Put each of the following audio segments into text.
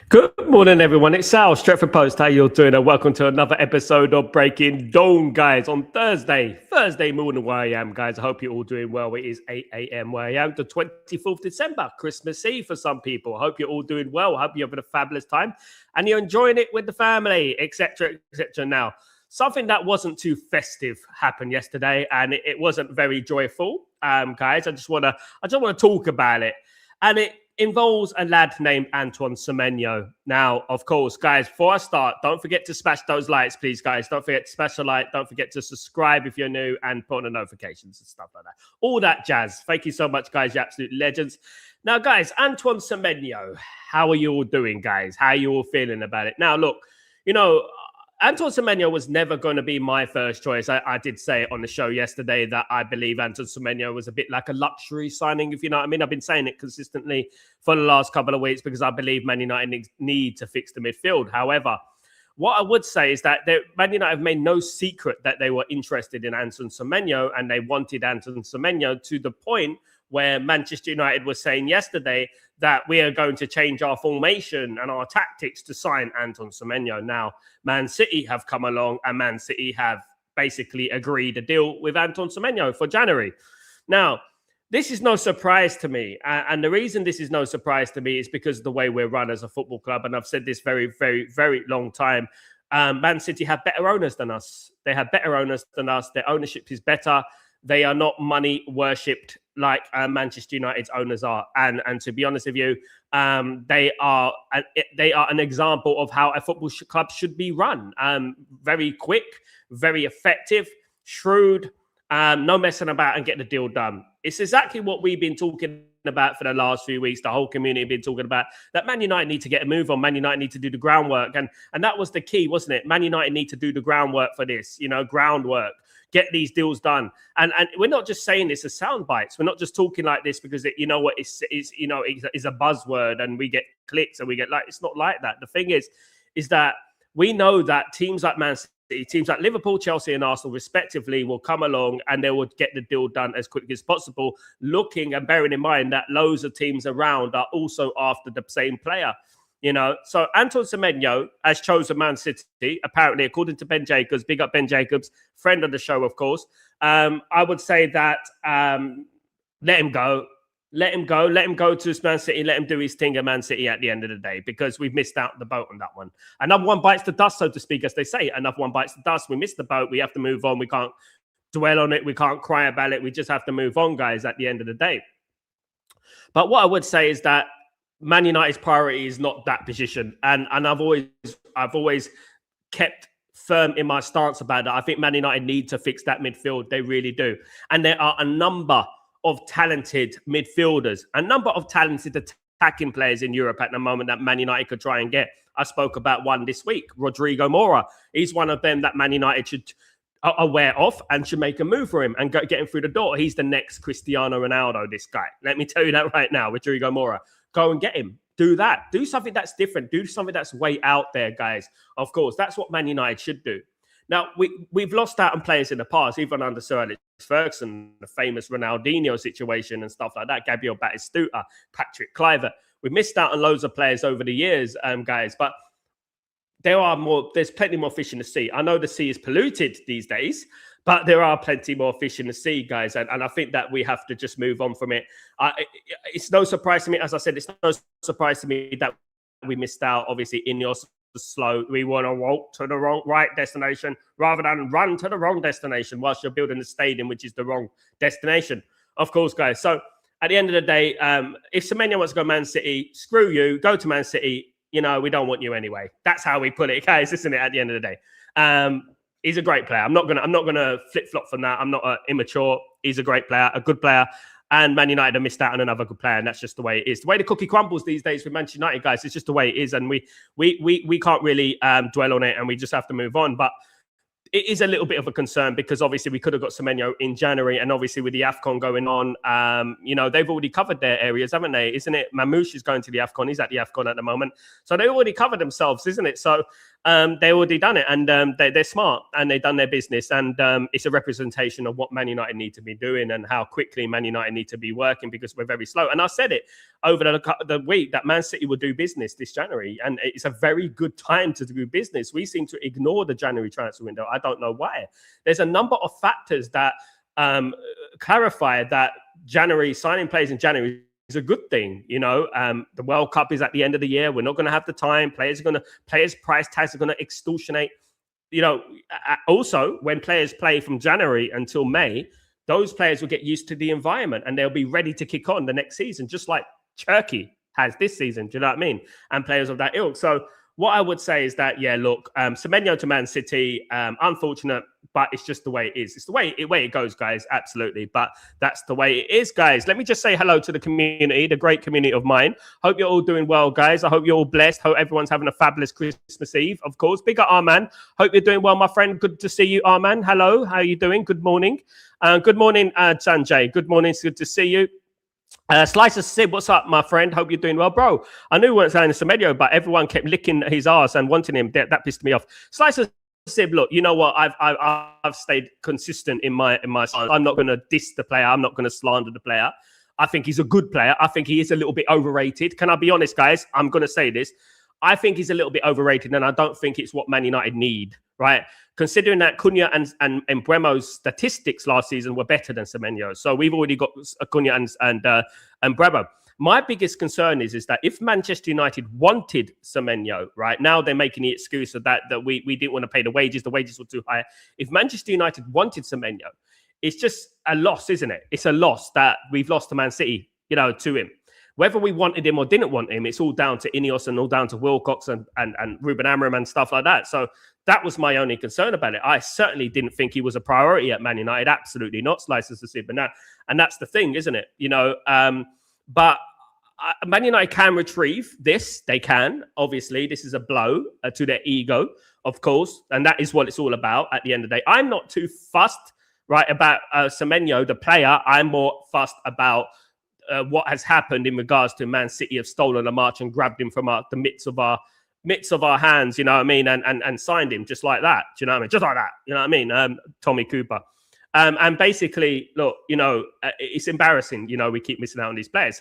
Good morning, everyone. It's Sal, Stretford Post. How you doing? And welcome to another episode of Breaking Dawn, guys, on Thursday morning where I am, guys. I hope you're all doing well. It is 8 a.m. where I am, the 24th December, Christmas Eve for some people. I hope you're all doing well. I hope you're having a fabulous time and you're enjoying it with the family, etc., etc. Now, something that wasn't too festive happened yesterday, and it wasn't very joyful, guys. I just want to talk about it, and it involves a lad named Antoine Semenyo. Now, of course, guys, before I start, don't forget to smash those likes, please, guys. Don't forget to smash a like. Don't forget to subscribe if you're new and put on the notifications and stuff like that. All that jazz. Thank you so much, guys. You're absolute legends. Now, guys, Antoine Semenyo, how are you all doing, guys? How are you all feeling about it? Now, look, Antoine Semeno was never going to be my first choice. I did say it on the show yesterday that I believe Antoine Semeno was a bit like a luxury signing, if you know what I mean. I've been saying it consistently for the last couple of weeks because I believe Man United need to fix the midfield. However, what I would say is that Man United have made no secret that they were interested in Antoine Semeno and they wanted Antoine Semeno to the point where Manchester United was saying yesterday that we are going to change our formation and our tactics to sign Antoine Semeno. Now, Man City have come along and Man City have basically agreed a deal with Antoine Semeno for January. Now, this is no surprise to me. And the reason this is no surprise to me is because of the way we're run as a football club. And I've said this very, very, very long time. Man City have better owners than us. They have better owners than us. Their ownership is better. They are not money worshipped like Manchester United's owners are. And to be honest with you, they are an example of how a football club should be run. Very quick, very effective, shrewd, no messing about and get the deal done. It's exactly what we've been talking about for the last few weeks. The whole community have been talking about that Man United need to get a move on. Man United need to do the groundwork. And that was the key, wasn't it? Man United need to do the groundwork for this, groundwork. Get these deals done, and we're not just saying this as sound bites. We're not just talking like this because it's a buzzword and we get clicks and we get like. It's not like that. The thing is that we know that teams like Man City, teams like Liverpool, Chelsea, and Arsenal, respectively, will come along and they will get the deal done as quickly as possible. Looking and bearing in mind that loads of teams around are also after the same player. So Antoine Semenyo has chosen Man City, apparently, according to Ben Jacobs. Big up Ben Jacobs, friend of the show, of course. I would say that let him go. Let him go. Let him go to Man City. Let him do his thing at Man City at the end of the day because we've missed out the boat on that one. Another one bites the dust, so to speak, as they say. Another one bites the dust. We missed the boat. We have to move on. We can't dwell on it. We can't cry about it. We just have to move on, guys, at the end of the day. But what I would say is that Man United's priority is not that position. And I've always kept firm in my stance about that. I think Man United need to fix that midfield. They really do. And there are a number of talented midfielders, a number of talented attacking players in Europe at the moment that Man United could try and get. I spoke about one this week, Rodrigo Mora. He's one of them that Man United should aware of and should make a move for him and get him through the door. He's the next Cristiano Ronaldo, this guy. Let me tell you that right now, Rodrigo Mora. Go and get him. Do that. Do something that's different. Do something that's way out there, guys. Of course, that's what Man United should do. Now, we've lost out on players in the past, even under Sir Alex Ferguson, the famous Ronaldinho situation and stuff like that, Gabriel Batistuta, Patrick Kluivert. We've missed out on loads of players over the years, guys, but there's plenty more fish in the sea. I know the sea is polluted these days, but there are plenty more fish in the sea, guys. And I think that we have to just move on from it. It's no surprise to me. As I said, it's no surprise to me that we missed out. Obviously, INEOS was slow. We want to walk to the right destination rather than run to the wrong destination whilst you're building a stadium, which is the wrong destination. Of course, guys. So at the end of the day, if Semenya wants to go Man City, screw you. Go to Man City. We don't want you anyway. That's how we put it, guys, isn't it? At the end of the day. He's a great player. I'm not gonna flip flop from that. I'm not immature. He's a great player, a good player. And Man United have missed out on another good player, and that's just the way it is. The way the cookie crumbles these days with Manchester United, guys, it's just the way it is, and we can't really dwell on it, and we just have to move on. But it is a little bit of a concern because obviously we could have got Semenyo in January, and obviously with the AFCON going on, they've already covered their areas, haven't they? Isn't it? Mamouche is going to the AFCON. He's at the AFCON at the moment. So they already covered themselves, isn't it? So They already done it, and they're smart, and they've done their business, and it's a representation of what Man United need to be doing and how quickly Man United need to be working, because we're very slow. And I said it over the week that Man City will do business this January, and it's a very good time to do business. We seem to ignore the January transfer window. I don't know why. There's a number of factors that clarify that January signing players in January is a good thing. The World Cup is at the end of the year. We're not going to have the time. Players price tags are going to extortionate. Also, when players play from January until May, those players will get used to the environment and they'll be ready to kick on the next season, just like Turkey has this season. Do you know what I mean? And players of that ilk. So what I would say is that, Semenyo to Man City, unfortunate, but it's just the way it is. It's the way it goes, guys. Absolutely. But that's the way it is, guys. Let me just say hello to the community, the great community of mine. Hope you're all doing well, guys. I hope you're all blessed. Hope everyone's having a fabulous Christmas Eve, of course. Big up, Arman. Hope you're doing well, my friend. Good to see you, Arman. Hello. How are you doing? Good morning. Good morning, Sanjay. Good morning. It's good to see you. Slicer Sib, what's up, my friend? Hope you're doing well, bro. I knew we weren't saying Semenyo, but everyone kept licking his arse and wanting him. That pissed me off. Slicer Sib, look, you know what? I've stayed consistent in my stance. I'm not going to diss the player. I'm not going to slander the player. I think he's a good player. I think he is a little bit overrated. Can I be honest, guys? I'm going to say this. I think he's a little bit overrated, and I don't think it's what Man United need, right? Considering that Cunha and Mbeumo's statistics last season were better than Semenyo. So we've already got Cunha and Mbeumo. My biggest concern is that if Manchester United wanted Semenyo, right, now they're making the excuse of that we didn't want to pay the wages were too high. If Manchester United wanted Semenyo, it's just a loss, isn't it? It's a loss that we've lost to Man City, to him. Whether we wanted him or didn't want him, it's all down to INEOS and all down to Wilcox and Ruben Amorim and stuff like that. So that was my only concern about it. I certainly didn't think he was a priority at Man United. Absolutely not. Slices the Sib. And that's the thing, isn't it? But Man United can retrieve this. They can. Obviously, this is a blow to their ego, of course. And that is what it's all about at the end of the day. I'm not too fussed, right, about Semenyo, the player. I'm more fussed about what has happened in regards to Man City have stolen a march and grabbed him from the midst of our hands, you know what I mean, and signed him just like that, do you know what I mean? Just like that, you know what I mean? Tommy Cooper. And basically, look, it's embarrassing, we keep missing out on these players.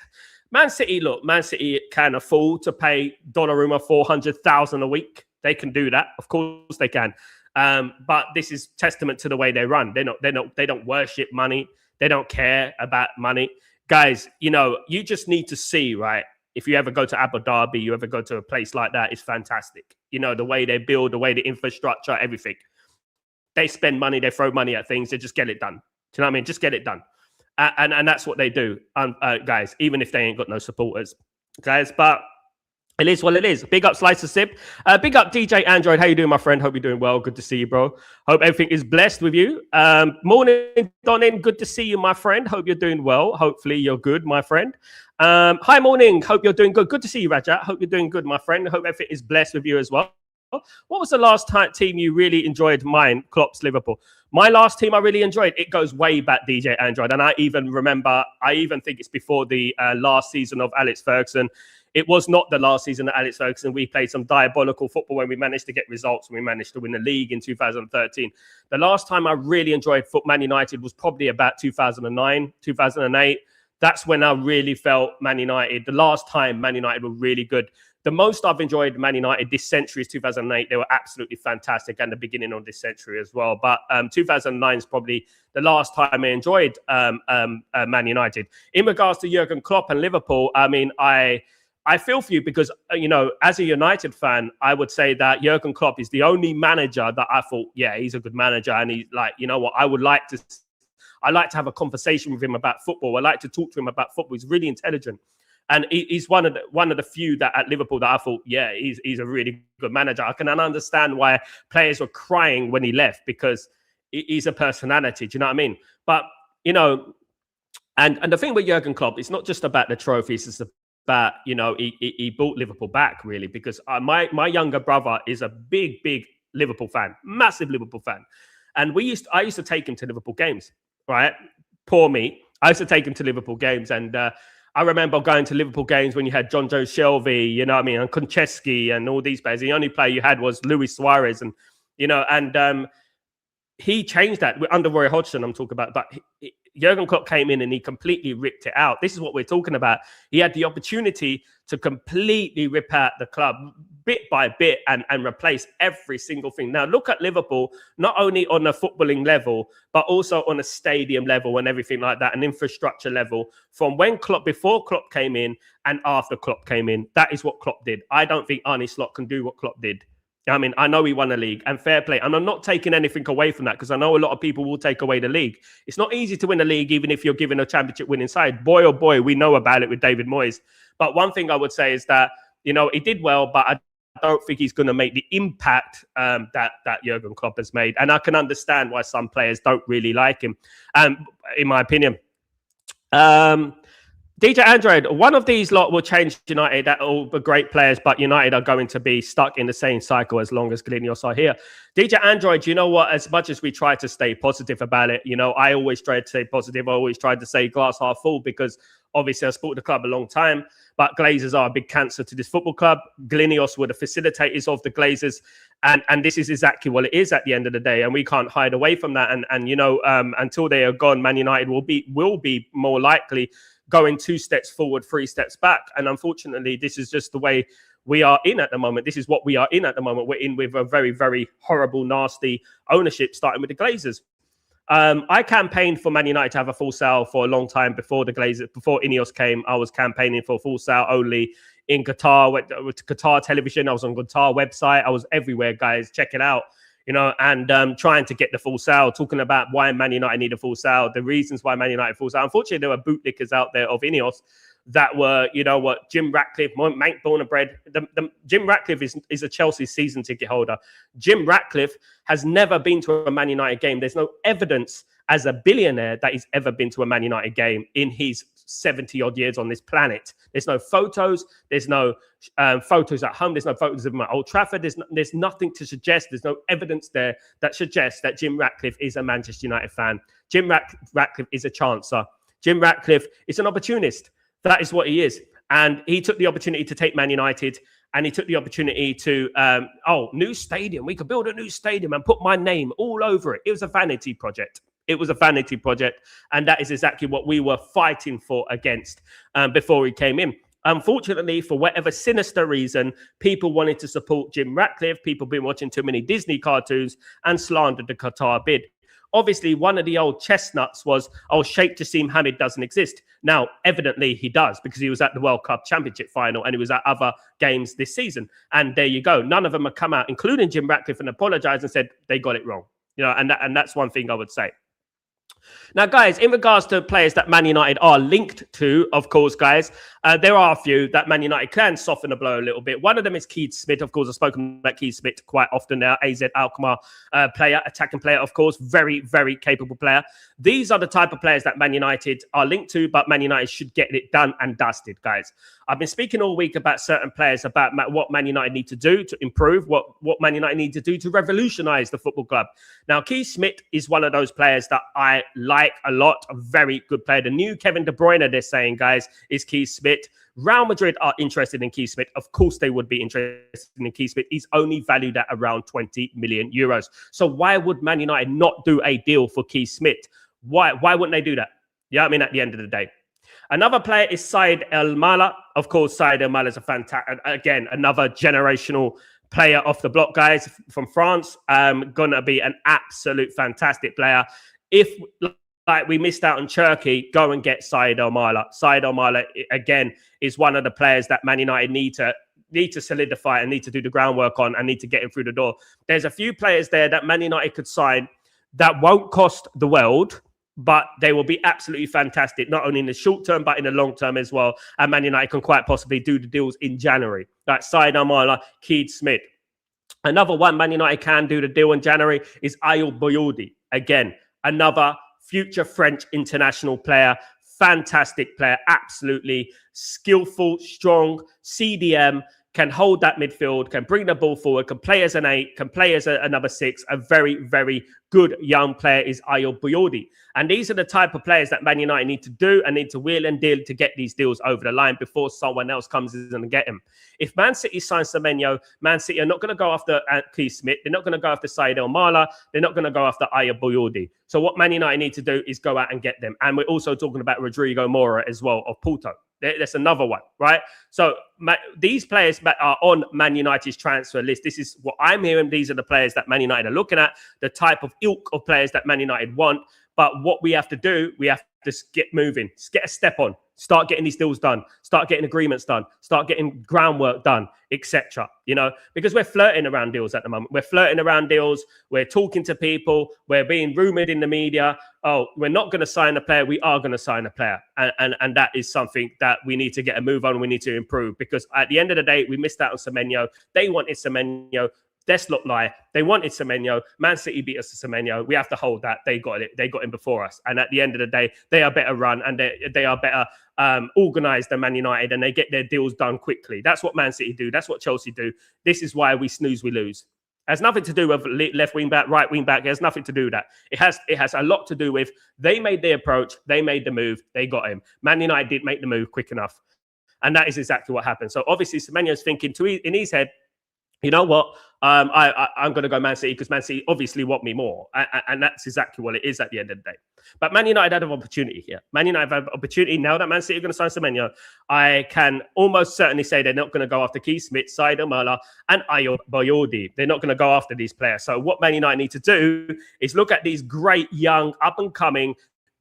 Man City can afford to pay Donnarumma $400,000 a week. They can do that, of course they can. But this is testament to the way they run. They don't worship money. They don't care about money. Guys, you just need to see, right? If you ever go to Abu Dhabi, you ever go to a place like that, it's fantastic. The way they build, the way the infrastructure, everything. They spend money, they throw money at things, they just get it done. Do you know what I mean? Just get it done. And that's what they do, guys, even if they ain't got no supporters. Guys, but it is what it is. Big up Slicer Sip. Big up DJ Android. How you doing, my friend? Hope you're doing well. Good to see you, bro. Hope everything is blessed with you. Morning, Donin. Good to see you, my friend. Hope you're doing well. Hopefully you're good, my friend. Hi, morning. Hope you're doing good. Good to see you, Rajat. Hope you're doing good, my friend. Hope everything is blessed with you as well. What was the last team you really enjoyed? Mine, Klopp's Liverpool. My last team I really enjoyed, it goes way back, DJ Android. And I even think it's before the last season of Alex Ferguson. It was not the last season of Alex Ferguson. We played some diabolical football when we managed to get results and we managed to win the league in 2013. The last time I really enjoyed Man United was probably about 2009, 2008. That's when I really felt Man United. The last time Man United were really good. The most I've enjoyed Man United this century is 2008. They were absolutely fantastic, and the beginning of this century as well. But 2009 is probably the last time I enjoyed Man United. In regards to Jurgen Klopp and Liverpool, I mean, I feel for you because, as a United fan, I would say that Jurgen Klopp is the only manager that I thought, yeah, he's a good manager. And he's like, you know what, I like to have a conversation with him about football. I like to talk to him about football. He's really intelligent. And he's one of the few that at Liverpool that I thought, yeah, he's a really good manager. I can understand why players were crying when he left because he's a personality. Do you know what I mean? But, and the thing with Jurgen Klopp, it's not just about the trophies. It's about, he brought Liverpool back, really, because my younger brother is a big Liverpool fan, massive Liverpool fan. And I used to take him to Liverpool games, right? Poor me. I used to take him to Liverpool games and I remember going to Liverpool games when you had John Joe Shelby, you know what I mean, and Konchesky and all these players. The only player you had was Luis Suarez, and he changed that under Roy Hodgson. I'm talking about, but Jurgen Klopp came in and he completely ripped it out. This is what we're talking about. He had the opportunity to completely rip out the club bit by bit and replace every single thing. Now, look at Liverpool, not only on a footballing level, but also on a stadium level and everything like that, an infrastructure level, from before Klopp came in and after Klopp came in. That is what Klopp did. I don't think Arne Slot can do what Klopp did. I mean, I know he won a league and fair play. And I'm not taking anything away from that because I know a lot of people will take away the league. It's not easy to win a league, even if you're given a championship winning side. Boy, oh boy, we know about it with David Moyes. But one thing I would say is that, he did well, but I don't think he's going to make the impact that Jurgen Klopp has made. And I can understand why some players don't really like him, in my opinion. DJ Android, one of these lot will change United. That all the great players, but United are going to be stuck in the same cycle as long as INEOS are here. DJ Android, you know what? As much as we try to stay positive about it, I always try to stay positive. I always tried to say glass half full because obviously I supported the club a long time, but Glazers are a big cancer to this football club. INEOS were the facilitators of the Glazers, and this is exactly what it is at the end of the day, and we can't hide away from that. And until they are gone, Man United will be more likely going 2 steps forward, 3 steps back. And unfortunately, this is just the way we are in at the moment. This is what we are in at the moment. We're in with a very, very horrible, nasty ownership, starting with the Glazers. I campaigned for Man United to have a full sale for a long time before the Glazers, before INEOS came. I was campaigning for a full sale only in Qatar, with Qatar television. I was on Qatar website. I was everywhere, guys. Check it out. And trying to get the full sale, talking about why Man United need a full sale, the reasons why Man United full sale. Unfortunately, there were bootlickers out there of INEOS that were, Jim Ratcliffe, mate born and bred. Jim Ratcliffe is a Chelsea season ticket holder. Jim Ratcliffe has never been to a Man United game. There's no evidence as a billionaire that he's ever been to a Man United game in his 70-odd years on this planet. There's no photos. There's no photos at home. There's no photos of him at Old Trafford. There's nothing to suggest. There's no evidence there that suggests that Jim Ratcliffe is a Manchester United fan. Jim Ratcliffe is a chancer. Jim Ratcliffe is an opportunist. That is what he is. And he took the opportunity to take Man United, and he took the opportunity to, new stadium. We could build a new stadium and put my name all over it. It was a vanity project. It was a vanity project, and that is exactly what we were fighting for against before he came in. Unfortunately, for whatever sinister reason, people wanted to support Jim Ratcliffe. People been watching too many Disney cartoons and slandered the Qatar bid. Obviously, one of the old chestnuts was, Sheikh Jassim Hamid doesn't exist. Now, evidently, he does, because he was at the World Cup Championship final and he was at other games this season. And there you go. None of them have come out, including Jim Ratcliffe, and apologized and said they got it wrong. And that's one thing I would say. Now, guys, in regards to players that Man United are linked to, of course, guys, there are a few that Man United can soften the blow a little bit. One of them is Keith Smith. Of course, I've spoken about Keith Smith quite often now. AZ Alkmaar player, attacking player, of course. Very, very capable player. These are the type of players that Man United are linked to, but Man United should get it done and dusted, guys. I've been speaking all week about certain players, about what Man United need to do to improve, what Man United need to do to revolutionise the football club. Now, Keith Smith is one of those players that I like a lot. A very good player. The new Kevin De Bruyne, they're saying, guys, is Keith Smith. Real Madrid are interested in Keith Smith. Of course, they would be interested in Keith Smith. He's only valued at around 20 million euros. So why would Man United not do a deal for Keith Smith? Why wouldn't they do that? Yeah, I mean, at the end of the day. Another player is Saïd El Mala. Of course, Saïd El Mala is a fantastic, again, another generational player off the block, guys, from France. Gonna be an absolute fantastic player. If we missed out on Turkey, go and get Saïd El Mala. Saïd El Mala, again, is one of the players that Man United need to solidify and need to do the groundwork on and need to get him through the door. There's a few players there that Man United could sign that won't cost the world, but they will be absolutely fantastic, not only in the short term, but in the long term as well. And Man United can quite possibly do the deals in January. Like Saïd El Mala, Keith Smith. Another one Man United can do the deal in January is Ayub Boyoudi. Again, another future French international player. Fantastic player, absolutely skillful, strong, CDM, can hold that midfield, can bring the ball forward, can play as an 8, can play as a number 6. A very, very good young player is Ayo Boyodi. And these are the type of players that Man United need to do and need to wheel and deal to get these deals over the line before someone else comes in and get him. If Man City signs Semenyo, Man City are not going to go after Keith Smith. They're not going to go after Said El Mala. They're not going to go after Ayo Boyodi. So what Man United need to do is go out and get them. And we're also talking about Rodrigo Mora as well of Porto. That's another one, right? So these players that are on Man United's transfer list, this is what I'm hearing. These are the players that Man United are looking at, the type of ilk of players that Man United want. But what we have to do, we have to get moving, get a step on, start getting these deals done, start getting agreements done, start getting groundwork done, etc. You know, because we're flirting around deals at the moment. We're flirting around deals. We're talking to people. We're being rumored in the media. Oh, we're not going to sign a player. We are going to sign a player. And that is something that we need to get a move on. We need to improve, because at the end of the day, we missed out on Semeno. They wanted Semenyo. Let's not lie. They wanted Semenyo. Man City beat us to Semenyo. We have to hold that. They got it. They got him before us. And at the end of the day, they are better run and they are better organised than Man United, and they get their deals done quickly. That's what Man City do. That's what Chelsea do. This is why we snooze, we lose. It has nothing to do with left wing back, right wing back. It has nothing to do with that. It has a lot to do with they made the approach, they made the move, they got him. Man United didn't make the move quick enough. And that is exactly what happened. So obviously Semenyo's thinking in his head, you know what? I'm going to go Man City because Man City obviously want me more. And that's exactly what it is at the end of the day. But Man United had an opportunity here. Man United have an opportunity. Now that Man City are going to sign Semenyo, I can almost certainly say they're not going to go after Keith Smith, Said El Mala, and Ayo Boyodi. They're not going to go after these players. So what Man United need to do is look at these great, young, up-and-coming,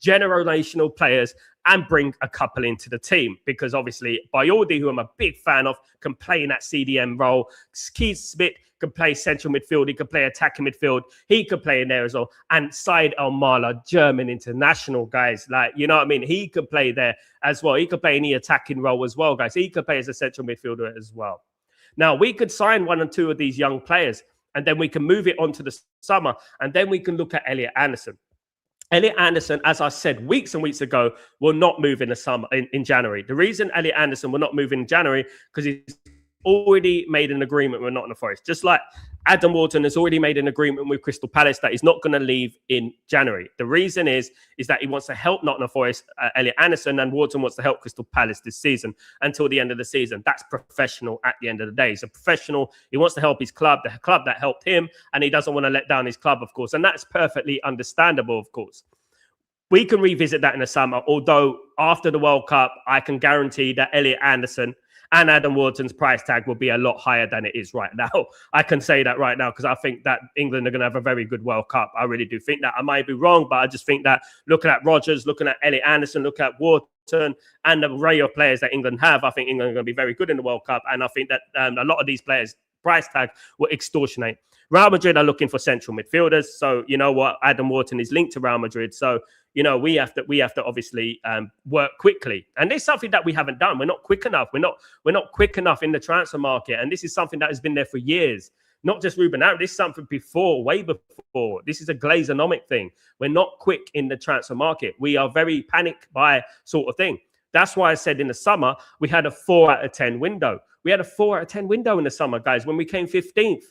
generational players and bring a couple into the team, because obviously Boyodi, who I'm a big fan of, can play in that CDM role. Keith Smith can play central midfield. He can play attacking midfield. He could play in there as well. And Said El Mala, German international, guys. Like, you know what I mean? He could play there as well. He could play in the attacking role as well, guys. He could play as a central midfielder as well. Now, we could sign 1 or 2 of these young players, and then we can move it on to the summer, and then we can look at Elliot Anderson. Elliot Anderson, as I said weeks and weeks ago, will not move in the summer in January. The reason Elliot Anderson will not move in January, because he's already made an agreement with Nottingham Forest. Just like Adam Wharton has already made an agreement with Crystal Palace that he's not going to leave in January. The reason is that he wants to help Nottingham Forest, Elliot Anderson, and Wharton wants to help Crystal Palace this season until the end of the season. That's professional at the end of the day. He's a professional. He wants to help his club, the club that helped him, and he doesn't want to let down his club, of course. And that's perfectly understandable, of course. We can revisit that in the summer, although after the World Cup, I can guarantee that Elliot Anderson and Adam Wharton's price tag will be a lot higher than it is right now. I can say that right now because I think that England are going to have a very good World Cup. I really do think that. I might be wrong, but I just think that looking at Rodgers, looking at Elliot Anderson, looking at Wharton and the array of players that England have, I think England are going to be very good in the World Cup. And I think that a lot of these players' price tag will extortionate. Real Madrid are looking for central midfielders. So, you know what? Adam Wharton is linked to Real Madrid. So, you know, we have to obviously work quickly. And it's something that we haven't done. We're not quick enough. We're not quick enough in the transfer market. And this is something that has been there for years. Not just Ruben Amorim. This is something before, way before. This is a Glazer-nomic thing. We're not quick in the transfer market. We are very panic buy sort of thing. That's why I said in the summer, we had a 4 out of 10 window. We had a 4 out of 10 window in the summer, guys, when we came 15th.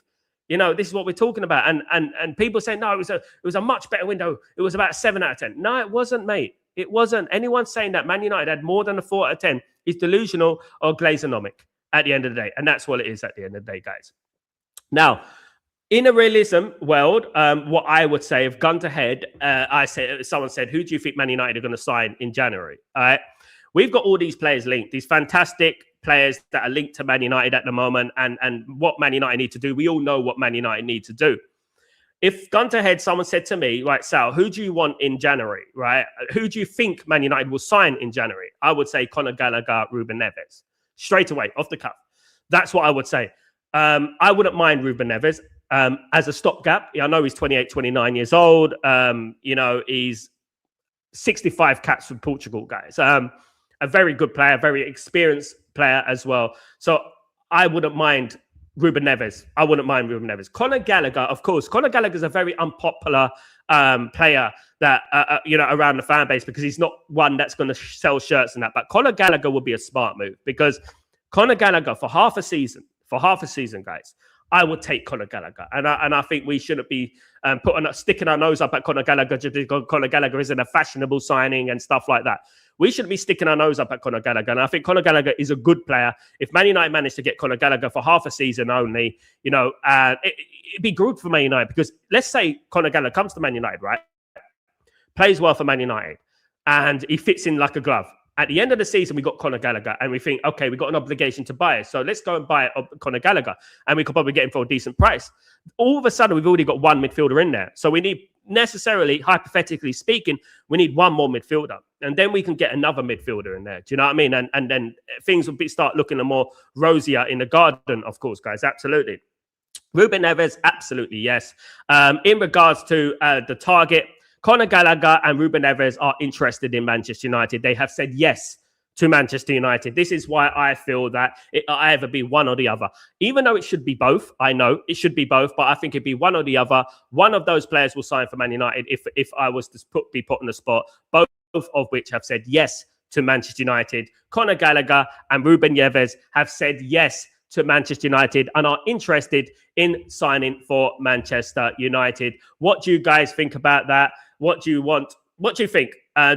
You know, this is what we're talking about. And people say, no, it was a much better window. It was about 7 out of 10. No, it wasn't, mate. It wasn't. Anyone saying that Man United had more than a 4 out of 10 is delusional or Glazer-nomic at the end of the day. And that's what it is at the end of the day, guys. Now, in a realism world, what I would say, if gun to head, someone said, who do you think Man United are going to sign in January? All right. We've got all these players linked, these fantastic players that are linked to Man United at the moment, and what Man United need to do. We all know what Man United need to do. If gun to head, someone said to me, right, Sal, who do you want in January, right? Who do you think Man United will sign in January? I would say Conor Gallagher, Ruben Neves. Straight away, off the cuff. That's what I would say. I wouldn't mind Ruben Neves as a stopgap. I know he's 28, 29 years old. You know, he's 65 caps for Portugal, guys. A very good player, very experienced player as well. So I wouldn't mind Ruben Neves. I wouldn't mind Ruben Neves. Conor Gallagher, of course. Conor Gallagher is a very unpopular player that you know, around the fan base, because he's not one that's going to sell shirts and that. But Conor Gallagher would be a smart move, because Conor Gallagher for half a season for half a season, guys, I would take Conor Gallagher. And I think we shouldn't be sticking our nose up at Conor Gallagher just because Conor Gallagher isn't a fashionable signing and stuff like that. We shouldn't be sticking our nose up at Conor Gallagher. And I think Conor Gallagher is a good player. If Man United managed to get Conor Gallagher for half a season only, it'd be good for Man United, because let's say Conor Gallagher comes to Man United, right? Plays well for Man United, and he fits in like a glove. At the end of the season, we got Conor Gallagher, and we think, okay, we got an obligation to buy it. So let's go and buy Conor Gallagher, and we could probably get him for a decent price. All of a sudden, we've already got one midfielder in there. So we need, necessarily, hypothetically speaking, we need one more midfielder. And then we can get another midfielder in there. Do you know what I mean? And then things will start looking a more rosier in the garden, of course, guys. Absolutely. Ruben Neves, absolutely, yes. In regards to the target, Conor Gallagher and Ruben Neves are interested in Manchester United. They have said yes to Manchester United. This is why I feel that it'll either be one or the other. Even though it should be both, I know it should be both, but I think it'd be one or the other. One of those players will sign for Man United if I was to be put on the spot, both of which have said yes to Manchester United. Conor Gallagher and Ruben Neves have said yes to Manchester United and are interested in signing for Manchester United. What do you guys think about that? What do you want? What do you think?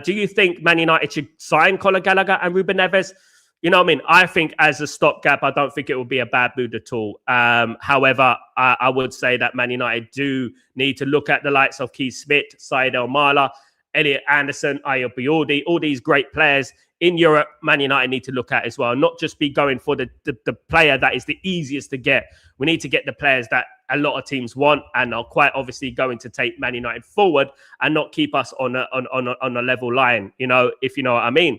Do you think Man United should sign Conor Gallagher and Ruben Neves? You know what I mean? I think as a stopgap, I don't think it would be a bad move at all. However, I would say that Man United do need to look at the likes of Keith Smith, Said El Mala, Elliot Anderson, Ayoub Biordi, all these great players in Europe. Man United need to look at as well, not just be going for the player that is the easiest to get. We need to get the players that a lot of teams want and are quite obviously going to take Man United forward and not keep us on a level line, if you know what I mean.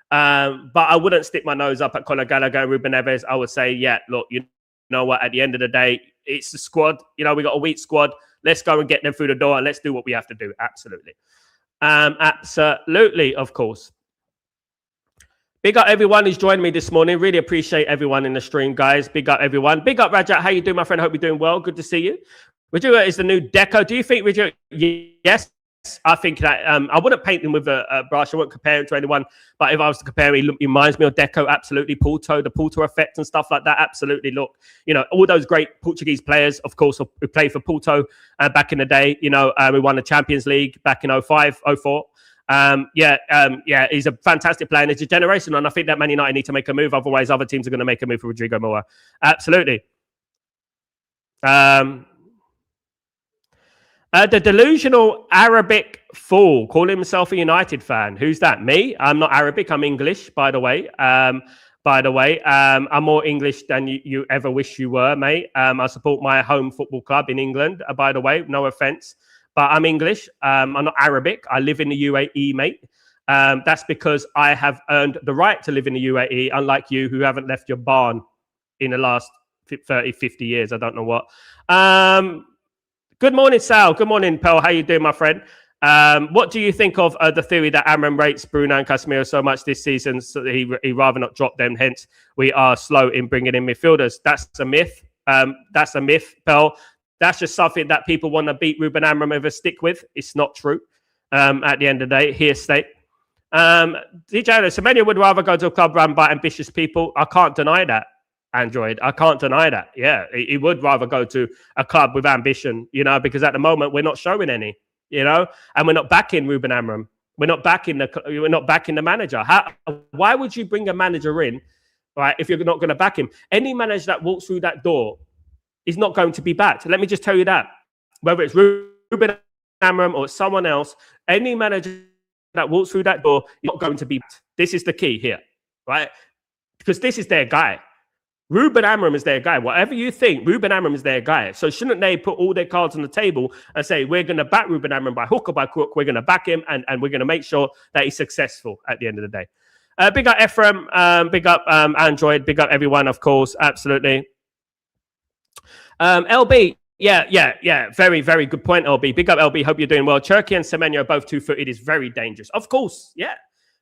But I wouldn't stick my nose up at Conor Gallagher and Ruben Neves. I would say, yeah, look, you know what? At the end of the day, it's the squad. We got a weak squad. Let's go and get them through the door and let's do what we have to do. Absolutely. Absolutely, of course. Big up everyone who's joined me this morning. Really appreciate everyone in the stream, guys. Big up everyone. Big up Rajat. How you doing, my friend? Hope you're doing well. Good to see you. Rajat is the new Deco. Do you think Rajat? Yes. I think that I wouldn't paint him with a brush. I wouldn't compare him to anyone. But if I was to compare him, he reminds me of Deco. Absolutely. Porto, the Porto effect and stuff like that. Absolutely. Look, all those great Portuguese players, of course, who played for Porto back in the day. We won the Champions League back in 05, 04. He's a fantastic player and it's a generation. And I think that Man United need to make a move. Otherwise, other teams are going to make a move for Rodrigo Moura. Absolutely. The delusional Arabic fool, calling himself a United fan. Who's that? Me? I'm not Arabic. I'm English, by the way. I'm more English than you ever wish you were, mate. I support my home football club in England, by the way. No offense. But I'm English. I'm not Arabic. I live in the UAE, mate. That's because I have earned the right to live in the UAE, unlike you who haven't left your barn in the last 30, 50 years. I don't know what. Good morning, Sal. Good morning, Pearl. How you doing, my friend? What do you think of the theory that Amram rates Bruno and Casemiro so much this season so that he rather not drop them? Hence, we are slow in bringing in midfielders. That's a myth. That's a myth, Pearl. That's just something that people want to beat Ruben Amram with a stick with. It's not true. At the end of the day, hearsay. DJ Semeno would rather go to a club run by ambitious people. I can't deny that, Android. I can't deny that. Yeah, he would rather go to a club with ambition, because at the moment we're not showing any, and we're not backing Ruben Amram. We're not backing the manager. Why would you bring a manager in, right, if you're not going to back him? Any manager that walks through that door is not going to be backed. Let me just tell you that. Whether it's Ruben Amram or someone else, any manager that walks through that door is not going to be backed. This is the key here, right? Because this is their guy. Ruben Amram is their guy. Whatever you think, Ruben Amram is their guy. So shouldn't they put all their cards on the table and say, we're going to back Ruben Amram by hook or by crook. We're going to back him and we're going to make sure that he's successful at the end of the day. Big up Ephraim. Big up Android. Big up everyone, of course. Absolutely. LB. Yeah. Very, very good point, LB. Big up, LB. Hope you're doing well. Cherki and Semenyo are both 2-footed. Is very dangerous. Of course. Yeah.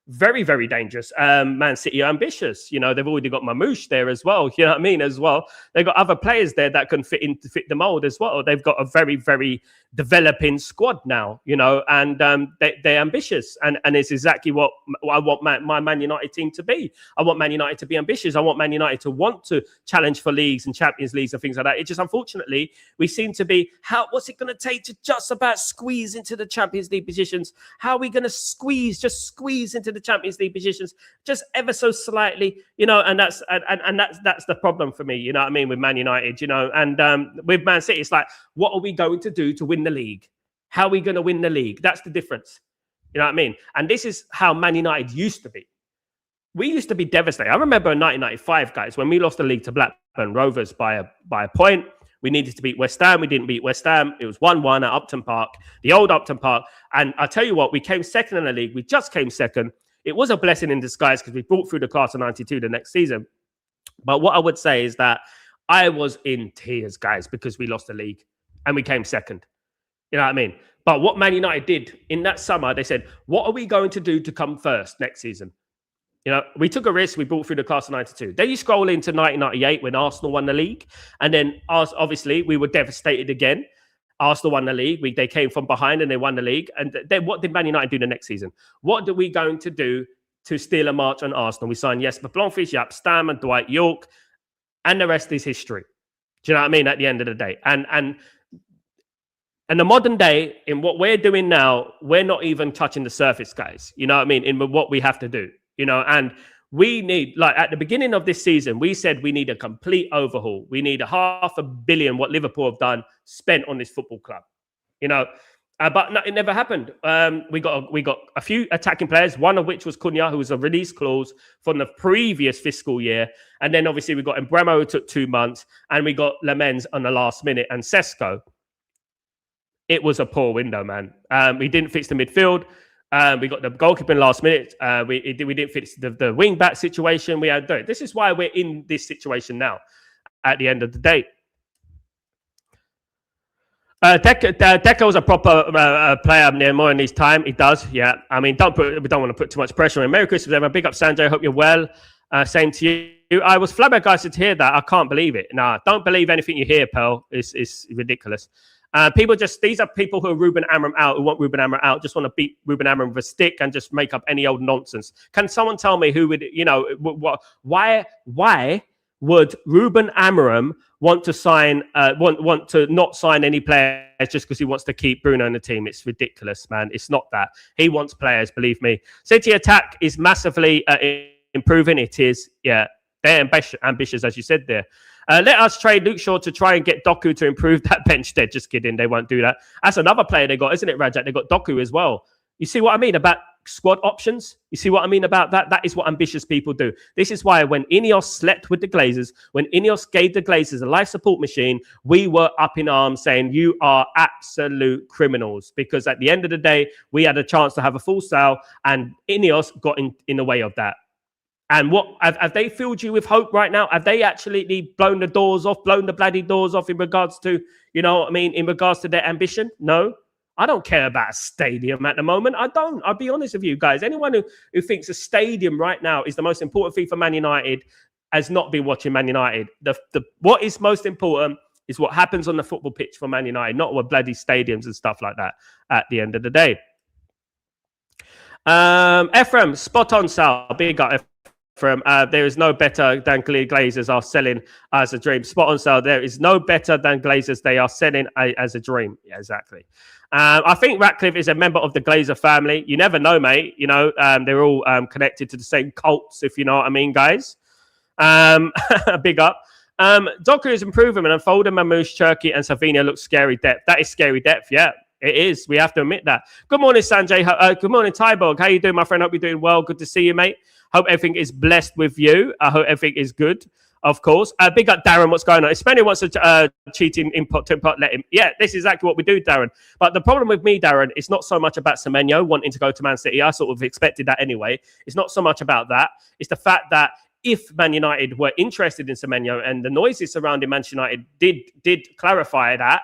very, very dangerous. Man City are ambitious. You know, they've already got Mamouche there as well. You know what I mean? As well, they've got other players there that can fit the mold as well. They've got a very, very developing squad now. You know, and they're ambitious, and it's exactly what I want my Man United team to be. I want Man United to be ambitious. I want Man United to want to challenge for leagues and Champions Leagues and things like that. It just, unfortunately, we seem to be, what's it going to take to just about squeeze into the Champions League positions? How are we going to squeeze into the Champions League positions just ever so slightly, you know? And that's the problem for me, you know what I mean, with Man United, you know. And with Man City, it's like, what are we going to do to win the league? How are we going to win the league? That's the difference, you know what I mean? And this is how Man United used to be. We used to be devastated. I remember in 1995, guys, when we lost the league to Blackburn Rovers by a point. We needed to beat West Ham. We didn't beat West Ham. It was 1-1 at Upton Park, the old Upton Park. And I tell you what, we came second in the league. We just came second. It was a blessing in disguise because we brought through the class of 92 the next season. But what I would say is that I was in tears, guys, because we lost the league and we came second. You know what I mean? But what Man United did in that summer, they said, what are we going to do to come first next season? You know, we took a risk. We brought through the class of 92. Then you scroll into 1998 when Arsenal won the league. And then, obviously, we were devastated again. Arsenal won the league. They came from behind and they won the league. And then what did Man United do the next season? What are we going to do to steal a march on Arsenal? We signed Jesper Blomqvist, Jaap Stam and Dwight York. And the rest is history. Do you know what I mean? At the end of the day. And the modern day, in what we're doing now, we're not even touching the surface, guys. You know what I mean? In what we have to do. You know, and we need, like at the beginning of this season, we said we need a complete overhaul. We need $500 million, what Liverpool have done, spent on this football club. You know, but no, it never happened. We got a few attacking players, one of which was Cunha, who was a release clause from the previous fiscal year. And then obviously we got Embremo, who took 2 months, and we got Lemens on the last minute and Sesko. It was a poor window, man. We didn't fix the midfield. We got the goalkeeper in last minute. We didn't fix the wing back situation. We had this is why we're in this situation now. At the end of the day, Deco's a proper player. More in his time, he does. Yeah, I mean, we don't want to put too much pressure on him. Merry Christmas, everyone. Big up, Sanjay. Hope you're well. Same to you. I was flabbergasted to hear that. I can't believe it. Nah, don't believe anything you hear, Pearl. It's ridiculous. These are people who are Ruben Amorim out, who want Ruben Amorim out, just want to beat Ruben Amorim with a stick and just make up any old nonsense. Can someone tell me who would, you know, why would Ruben Amorim want to sign, want to not sign any players just because he wants to keep Bruno in the team? It's ridiculous, man. It's not that. He wants players, believe me. City attack is massively improving. It is, yeah. They're ambitious, as you said there. Let us trade Luke Shaw to try and get Doku to improve that bench there. Just kidding. They won't do that. That's another player they got, isn't it, Rajat? They got Doku as well. You see what I mean about squad options? You see what I mean about that? That is what ambitious people do. This is why when INEOS slept with the Glazers, when INEOS gave the Glazers a life support machine, we were up in arms saying, you are absolute criminals. Because at the end of the day, we had a chance to have a full sale and INEOS got in the way of that. And what have they filled you with hope right now? Have they actually blown the bloody doors off in regards to, you know what I mean, in regards to their ambition? No, I don't care about a stadium at the moment. I don't. I'll be honest with you guys. Anyone who thinks a stadium right now is the most important thing for Man United has not been watching Man United. What is most important is what happens on the football pitch for Man United, not what bloody stadiums and stuff like that at the end of the day. Ephraim, spot on, Sal. Big up, there is no better than Glazers are selling as a dream. Spot on, Sal. There is no better than Glazers. They are selling as a dream. Yeah, exactly. I think Ratcliffe is a member of the Glazer family. You never know, mate. You know, they're all connected to the same cults, if you know what I mean, guys. Big up. Doku is improving, and Foden, Mamouche, Cherki, and Savinho look scary depth. That is scary depth, yeah. It is. We have to admit that. Good morning, Sanjay. Good morning, Tyborg. How you doing, my friend? Hope you're doing well. Good to see you, mate. Hope everything is blessed with you. I hope everything is good, of course. Big up, Darren. What's going on? If Semeno wants to cheat in input, let him. Yeah, this is exactly what we do, Darren. But the problem with me, Darren, it's not so much about Semenyo wanting to go to Man City. I sort of expected that anyway. It's not so much about that. It's the fact that if Man United were interested in Semenyo, and the noises surrounding Manchester United did clarify that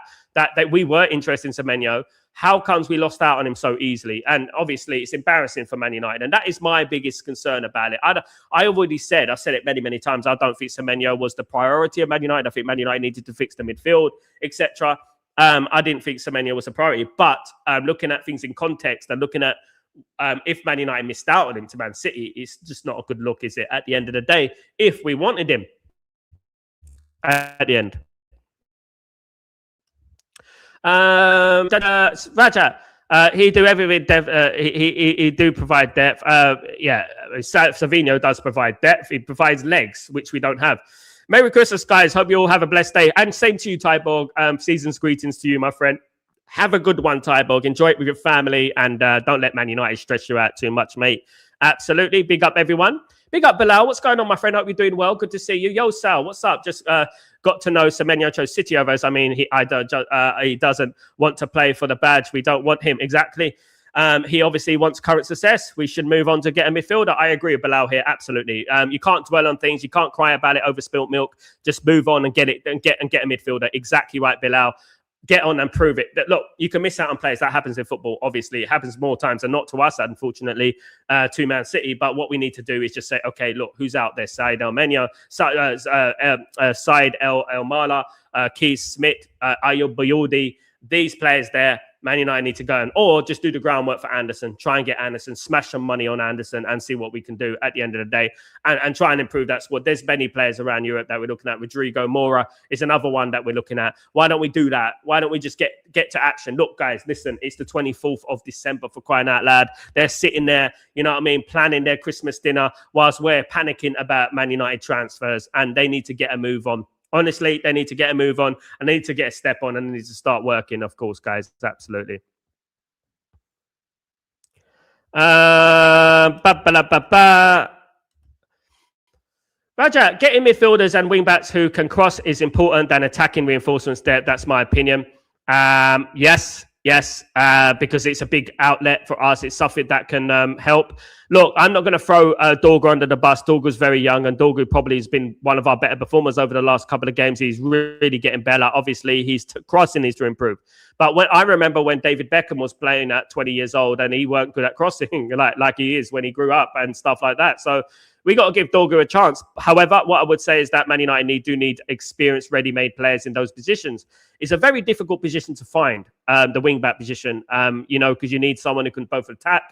we were interested in Semeno, How comes we lost out on him so easily? And obviously, it's embarrassing for Man United. And that is my biggest concern about it. I already said, I've said it many, many times, I don't think Semenyo was the priority of Man United. I think Man United needed to fix the midfield, etc. I didn't think Semeno was a priority, but looking at things in context and looking at if Man United missed out on him to Man City, it's just not a good look, is it? At the end of the day, if we wanted him at the end. Raja, he do everything. He do provide depth. Yeah, Semenyo does provide depth. He provides legs, which we don't have. Merry Christmas, guys. Hope you all have a blessed day. And same to you, Tyborg. Season's greetings to you, my friend. Have a good one, Tyborg. Enjoy it with your family. And don't let Man United stress you out too much, mate. Absolutely. Big up, everyone. Big up, Bilal. What's going on, my friend? Hope you're doing well. Good to see you. Yo, Sal, what's up? Just got to know Semenyo chose City over us. I mean, he doesn't want to play for the badge. We don't want him. Exactly. He obviously wants current success. We should move on to get a midfielder. I agree with Bilal here. Absolutely. You can't dwell on things. You can't cry about it over spilt milk. Just move on and get it and get a midfielder. Exactly right, Bilal. Get on and prove it. Look, you can miss out on players. That happens in football. Obviously, it happens more times than not to us, unfortunately, to Man City. But what we need to do is just say, okay, look, who's out there? Said El-Menia, Said El-Mala, Keith Smith, Ayub Bayudi. These players there, Man United need to go or just do the groundwork for Anderson. Try and get Anderson, smash some money on Anderson and see what we can do at the end of the day and try and improve that squad. There's many players around Europe that we're looking at. Rodrigo Mora is another one that we're looking at. Why don't we do that? Why don't we just get to action? Look, guys, listen, it's the 24th of December, for crying out loud. They're sitting there, you know what I mean, planning their Christmas dinner whilst we're panicking about Man United transfers, and they need to get a move on. Honestly, they need to get a move on and they need to get a step on and they need to start working, of course, guys. Absolutely. Raja, getting midfielders and wingbacks who can cross is important than attacking reinforcements there. That's my opinion. Yes, because it's a big outlet for us. It's something that can help. Look, I'm not going to throw Dorgu under the bus. Dorgu's very young, and Dorgu probably has been one of our better performers over the last couple of games. He's really getting better. Obviously, his crossing needs to improve. But I remember when David Beckham was playing at 20 years old, and he weren't good at crossing like he is when he grew up and stuff like that. So we got to give Dorgu a chance. However, what I would say is that Man United do need experienced, ready-made players in those positions. It's a very difficult position to find, the wing-back position, because you need someone who can both attack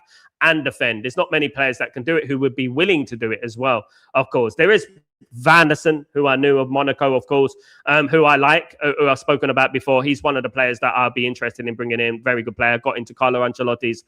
and defend. There's not many players that can do it who would be willing to do it as well, of course. There is Vanderson, who I knew of Monaco, of course, who I like, who I've spoken about before. He's one of the players that I'll be interested in bringing in. Very good player. Got into Carlo Ancelotti's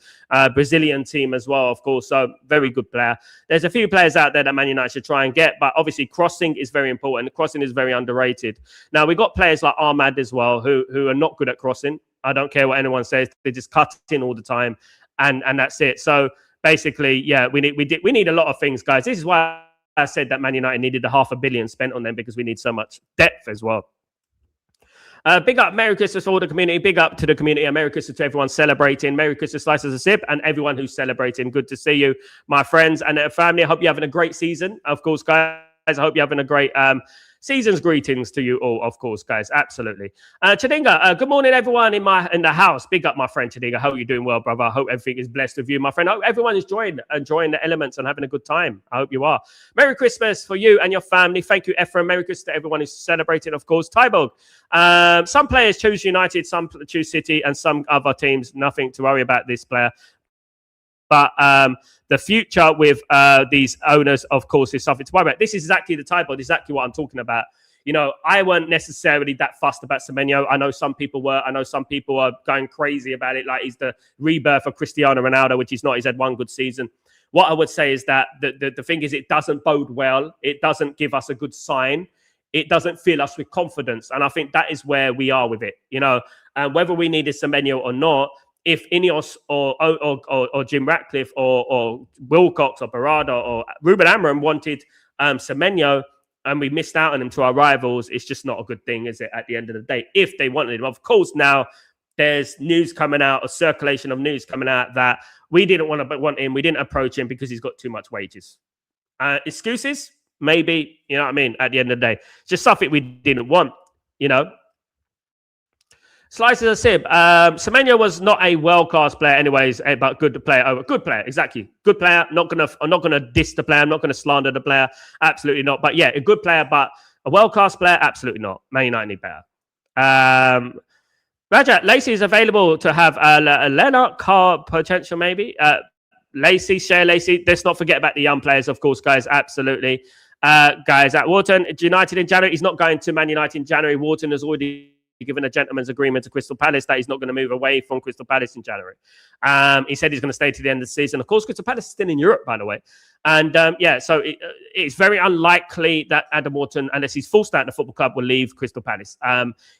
Brazilian team as well, of course. So very good player. There's a few players out there that Man United should try and get, but obviously crossing is very important. Crossing is very underrated. Now, we've got players like Ahmad as well, who are not good at crossing. I don't care what anyone says. They just cut in all the time, and that's it. So basically, yeah, we need a lot of things, guys. This is why I said that Man United needed $500 million spent on them, because we need so much depth as well. Big up, Merry Christmas for all the community. Big up to the community. Merry Christmas to everyone celebrating. Merry Christmas, Slices of Sip, and everyone who's celebrating. Good to see you, my friends and family. I hope you're having a great season. Of course, guys, I hope you're having a great season's greetings to you all, of course, guys. Absolutely. Chadinga, good morning, everyone in the house. Big up, my friend Chadinga. Hope you're doing well, brother. I hope everything is blessed with you, my friend. I hope everyone is enjoying the elements and having a good time. I hope you are. Merry Christmas for you and your family. Thank you, Ephraim. Merry Christmas to everyone who's celebrating, of course. Tyborg. Some players choose United, some choose City, and some other teams. Nothing to worry about this player. But the future with these owners, of course, is something to worry about. This is exactly the type of, exactly what I'm talking about. You know, I weren't necessarily that fussed about Semenyo. I know some people were. I know some people are going crazy about it, like he's the rebirth of Cristiano Ronaldo, which he's not. He's had one good season. What I would say is that the thing is, it doesn't bode well. It doesn't give us a good sign. It doesn't fill us with confidence. And I think that is where we are with it. You know, whether we needed Semenyo or not, if INEOS or Jim Ratcliffe or Wilcox or Barada or Ruben Amorim wanted Semenyo and we missed out on him to our rivals, it's just not a good thing, is it, at the end of the day? If they wanted him. Of course, now there's news coming out, a circulation of news coming out that we didn't want him, we didn't approach him because he's got too much wages. Excuses? Maybe, you know what I mean, at the end of the day. It's just something we didn't want, you know. Slices a sib. Semenyo was not a world-class player, anyways, but good player. Oh, good player, exactly. Good player. I'm not gonna diss the player. I'm not gonna slander the player. Absolutely not. But yeah, a good player, but a world-class player, absolutely not. Man United need better. Rajat, Lacey is available to have a Leonard Carr potential, maybe. Lacey, share Lacey. Let's not forget about the young players, of course, guys. Absolutely. Guys, at Wharton, United in January. He's not going to Man United in January. Wharton has already given a gentleman's agreement to Crystal Palace that he's not going to move away from Crystal Palace in January. He said he's going to stay to the end of the season. Of course, Crystal Palace is still in Europe, by the way. And yeah, so it's very unlikely that Adam Wharton, unless he's forced out of the football club, will leave Crystal Palace.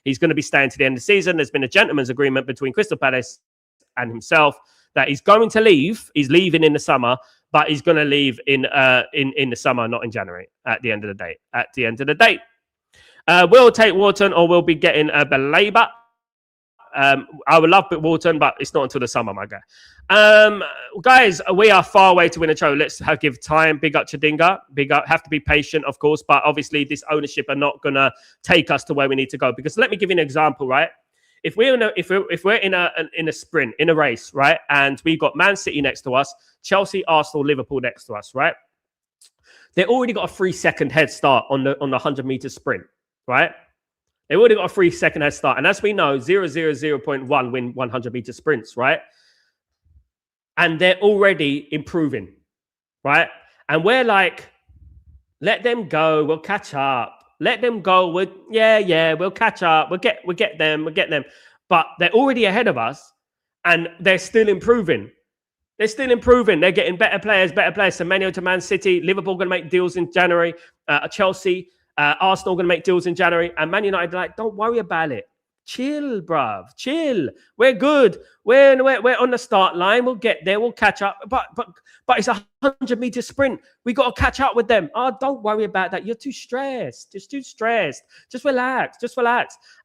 He's going to be staying to the end of the season. There's been a gentleman's agreement between Crystal Palace and himself that he's going to leave. He's leaving in the summer, but he's going to leave in the summer, not in January. At the end of the day. At the end of the day. We'll take Wharton, or we'll be getting a Belabor. I would love Wharton, but it's not until the summer, my guy. Guys, we are far away to win a trophy. Let's give time. Big up Chadinga. Big up. Have to be patient, of course, but obviously this ownership are not gonna take us to where we need to go. Because let me give you an example, right? If we're in a sprint, in a race, right, and we've got Man City next to us, Chelsea, Arsenal, Liverpool next to us, right? They already got a 3-second head start on the 100-meter sprint. Right? They already got a 3-second head start. And as we know, 0.1 win 100-meter sprints, right? And they're already improving, right? And we're like, let them go. We'll catch up. Let them go. We'll catch up. We'll get them. But they're already ahead of us, and they're still improving. They're still improving. They're getting better players. Semeno to Man City. Liverpool going to make deals in January. Chelsea. Arsenal going to make deals in January, and Man United like, don't worry about it. Chill, bruv. Chill. We're good. We're on the start line. We'll get there. We'll catch up. But it's a 100-meter sprint. We got to catch up with them. Oh, don't worry about that. You're too stressed. Just too stressed. Just relax.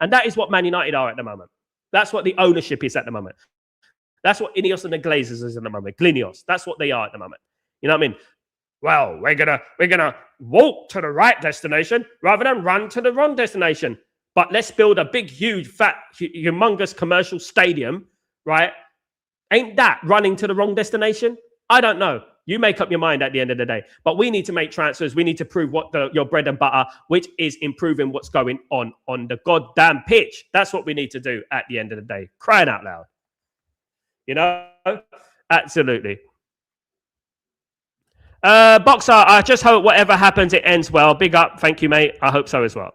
And that is what Man United are at the moment. That's what the ownership is at the moment. That's what INEOS and the Glazers is at the moment. Glinios. That's what they are at the moment. You know what I mean? Well, we're gonna walk to the right destination rather than run to the wrong destination. But let's build a big, huge, fat, humongous commercial stadium, right? Ain't that running to the wrong destination? I don't know. You make up your mind at the end of the day. But we need to make transfers. We need to prove what your bread and butter, which is improving what's going on the goddamn pitch. That's what we need to do at the end of the day. Crying out loud. You know? Absolutely. Boxer, I just hope whatever happens, it ends well. Big up. Thank you, mate. I hope so as well.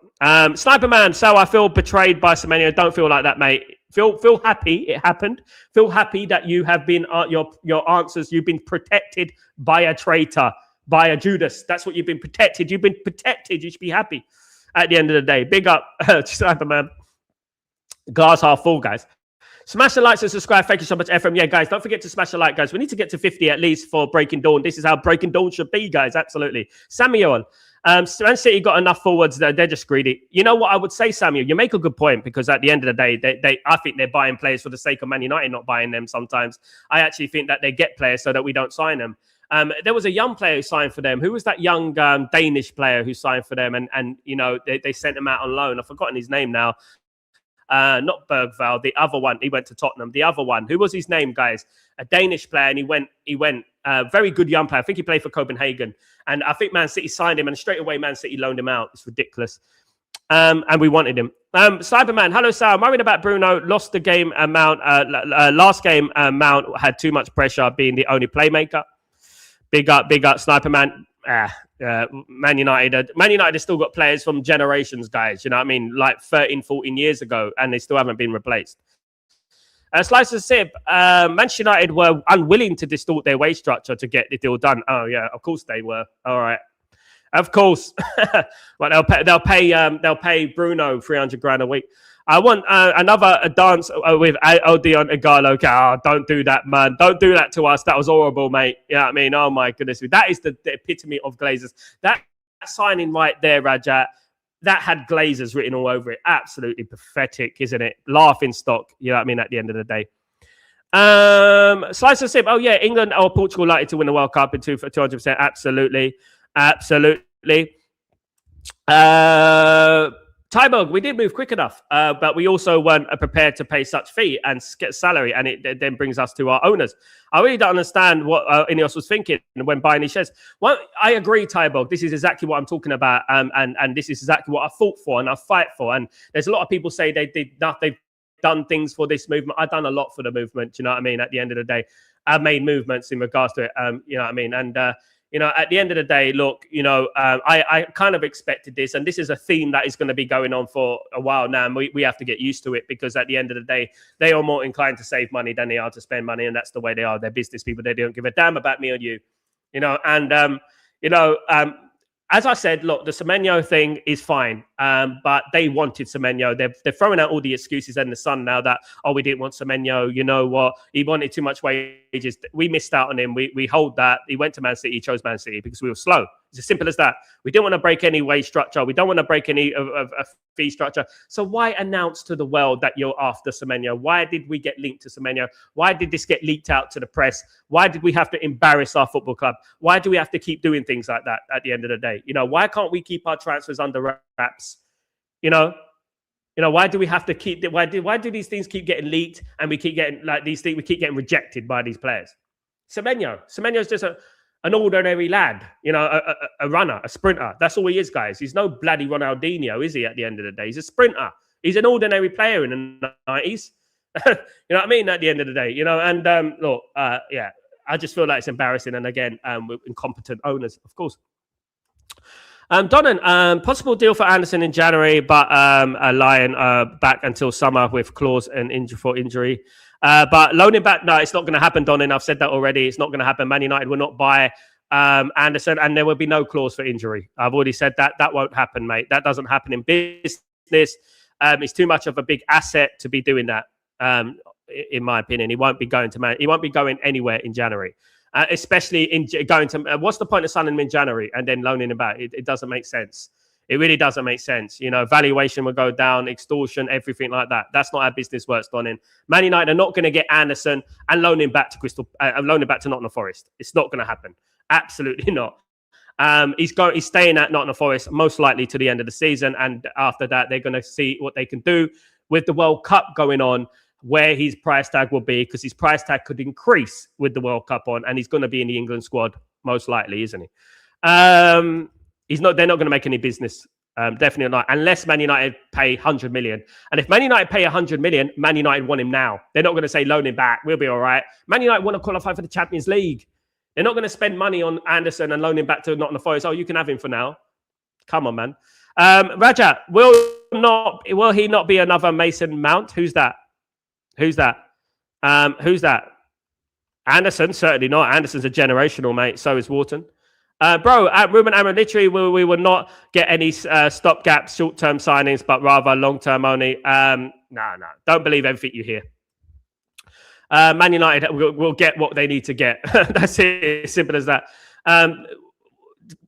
Sniper Man, so I feel betrayed by Semenyo. Don't feel like that, mate. Feel happy it happened. Feel happy that you have been, your answers, you've been protected by a traitor, by a Judas. That's what you've been protected. You've been protected. You should be happy at the end of the day. Big up, Sniper Man. Glass half full, guys. Smash the likes and subscribe. Thank you so much, FM. Yeah, guys, don't forget to smash the like, guys. We need to get to 50 at least for Breaking Dawn. This is how Breaking Dawn should be, guys. Absolutely. Samuel, Man City got enough forwards. They're just greedy. You know what I would say, Samuel? You make a good point, because at the end of the day, I think they're buying players for the sake of Man United not buying them sometimes. I actually think that they get players so that we don't sign them. There was a young player who signed for them. Who was that young Danish player who signed for them? And you know, they sent him out on loan. I've forgotten his name now. Not Bergvall, the other one. He went to Tottenham. The other one, who was his name, guys? A Danish player, and he went. Very good young player. I think he played for Copenhagen, and I think Man City signed him, and straight away Man City loaned him out. It's ridiculous, and we wanted him. Cyberman, hello, Sal. I'm worried about Bruno. Lost the game amount. Last game, Mount had too much pressure, being the only playmaker. Big up, Sniper Man. Man United has still got players from generations, guys. You know what I mean? Like 13, 14 years ago, and they still haven't been replaced. Slicer Sib, Manchester United were unwilling to distort their wage structure to get the deal done. Oh yeah, of course they were. All right, of course. But they'll pay Bruno 300 grand a week. I want another dance with Odion Igalo. Oh, don't do that, man. Don't do that to us. That was horrible, mate. You know what I mean? Oh, my goodness. That is the epitome of Glazers. That signing right there, Rajat, that had Glazers written all over it. Absolutely pathetic, isn't it? Laughing stock, you know what I mean, at the end of the day. Slice of Sip. Oh, yeah, England or Portugal likely to win the World Cup in 200%. Absolutely. Tyberg, we did move quick enough, but we also weren't prepared to pay such fee and get salary, and it then brings us to our owners. I really don't understand what INEOS was thinking when buying these shares. Well, I agree, Tyberg. This is exactly what I'm talking about, and this is exactly what I fought for and I fight for. And there's a lot of people say they've done things for this movement. I've done a lot for the movement. You know what I mean? At the end of the day, I've made movements in regards to it. You know what I mean? And at the end of the day, look, I kind of expected this, and this is a theme that is going to be going on for a while now, and we have to get used to it, because at the end of the day, they are more inclined to save money than they are to spend money, and that's the way they are. They're business people. They don't give a damn about me or you, as I said, look, the Semenyo thing is fine, but they wanted Semenyo. They're throwing out all the excuses in the sun now that, we didn't want Semenyo. You know what? He wanted too much wages. We missed out on him. We hold that. He went to Man City. He chose Man City because we were slow. It's as simple as that. We didn't want to break any wage structure. We don't want to break any of fee structure. So why announce to the world that you're after Semenyo? Why did we get linked to Semenyo? Why did this get leaked out to the press? Why did we have to embarrass our football club? Why do we have to keep doing things like that at the end of the day? Why can't we keep our transfers under wraps? Why do we have to keep? Why do these things keep getting leaked, and we keep getting these things? We keep getting rejected by these players. Semenyo's just an ordinary lad, a runner, a sprinter. That's all he is, guys. He's no bloody Ronaldinho, is he? At the end of the day, he's a sprinter. He's an ordinary player in the 90s. You know what I mean? At the end of the day, and look, yeah, I just feel like it's embarrassing. And again, with incompetent owners, of course. Donnan, possible deal for Anderson in January, but a Lion back until summer with clause and injury. But loaning back, no, it's not going to happen, Donnan. I've said that already. It's not going to happen. Man United will not buy Anderson, and there will be no clause for injury. I've already said that. That won't happen, mate. That doesn't happen in business. It's too much of a big asset to be doing that. In my opinion, he won't be going to man. He won't be going anywhere in January. Especially in going to what's the point of signing him in January and then loaning him back? It doesn't make sense. It really doesn't make sense. Valuation will go down, extortion, everything like that. That's not how business works, Donnan. Man United are not going to get Anderson and loan him back to Nottingham Forest. It's not going to happen. Absolutely not. He's staying at Nottingham Forest most likely to the end of the season, and after that, they're going to see what they can do with the World Cup going on, where his price tag will be, because his price tag could increase with the World Cup on, and he's going to be in the England squad most likely, isn't he? They're not going to make any business. Definitely not, unless Man United pay 100 million. And if Man United pay 100 million, Man United want him now. They're not going to say loan him back. We'll be all right. Man United want to qualify for the Champions League. They're not going to spend money on Anderson and loan him back to Nottingham Forest. Oh, you can have him for now. Come on, man. Raja, will he not be another Mason Mount? Who's that? Who's that? Anderson? Certainly not. Anderson's a generational, mate. So is Wharton. Ruben Amram, literally, we will not get any stopgap short-term signings, but rather long-term only. No. Don't believe everything you hear. Man United will get what they need to get. That's it. Simple as that.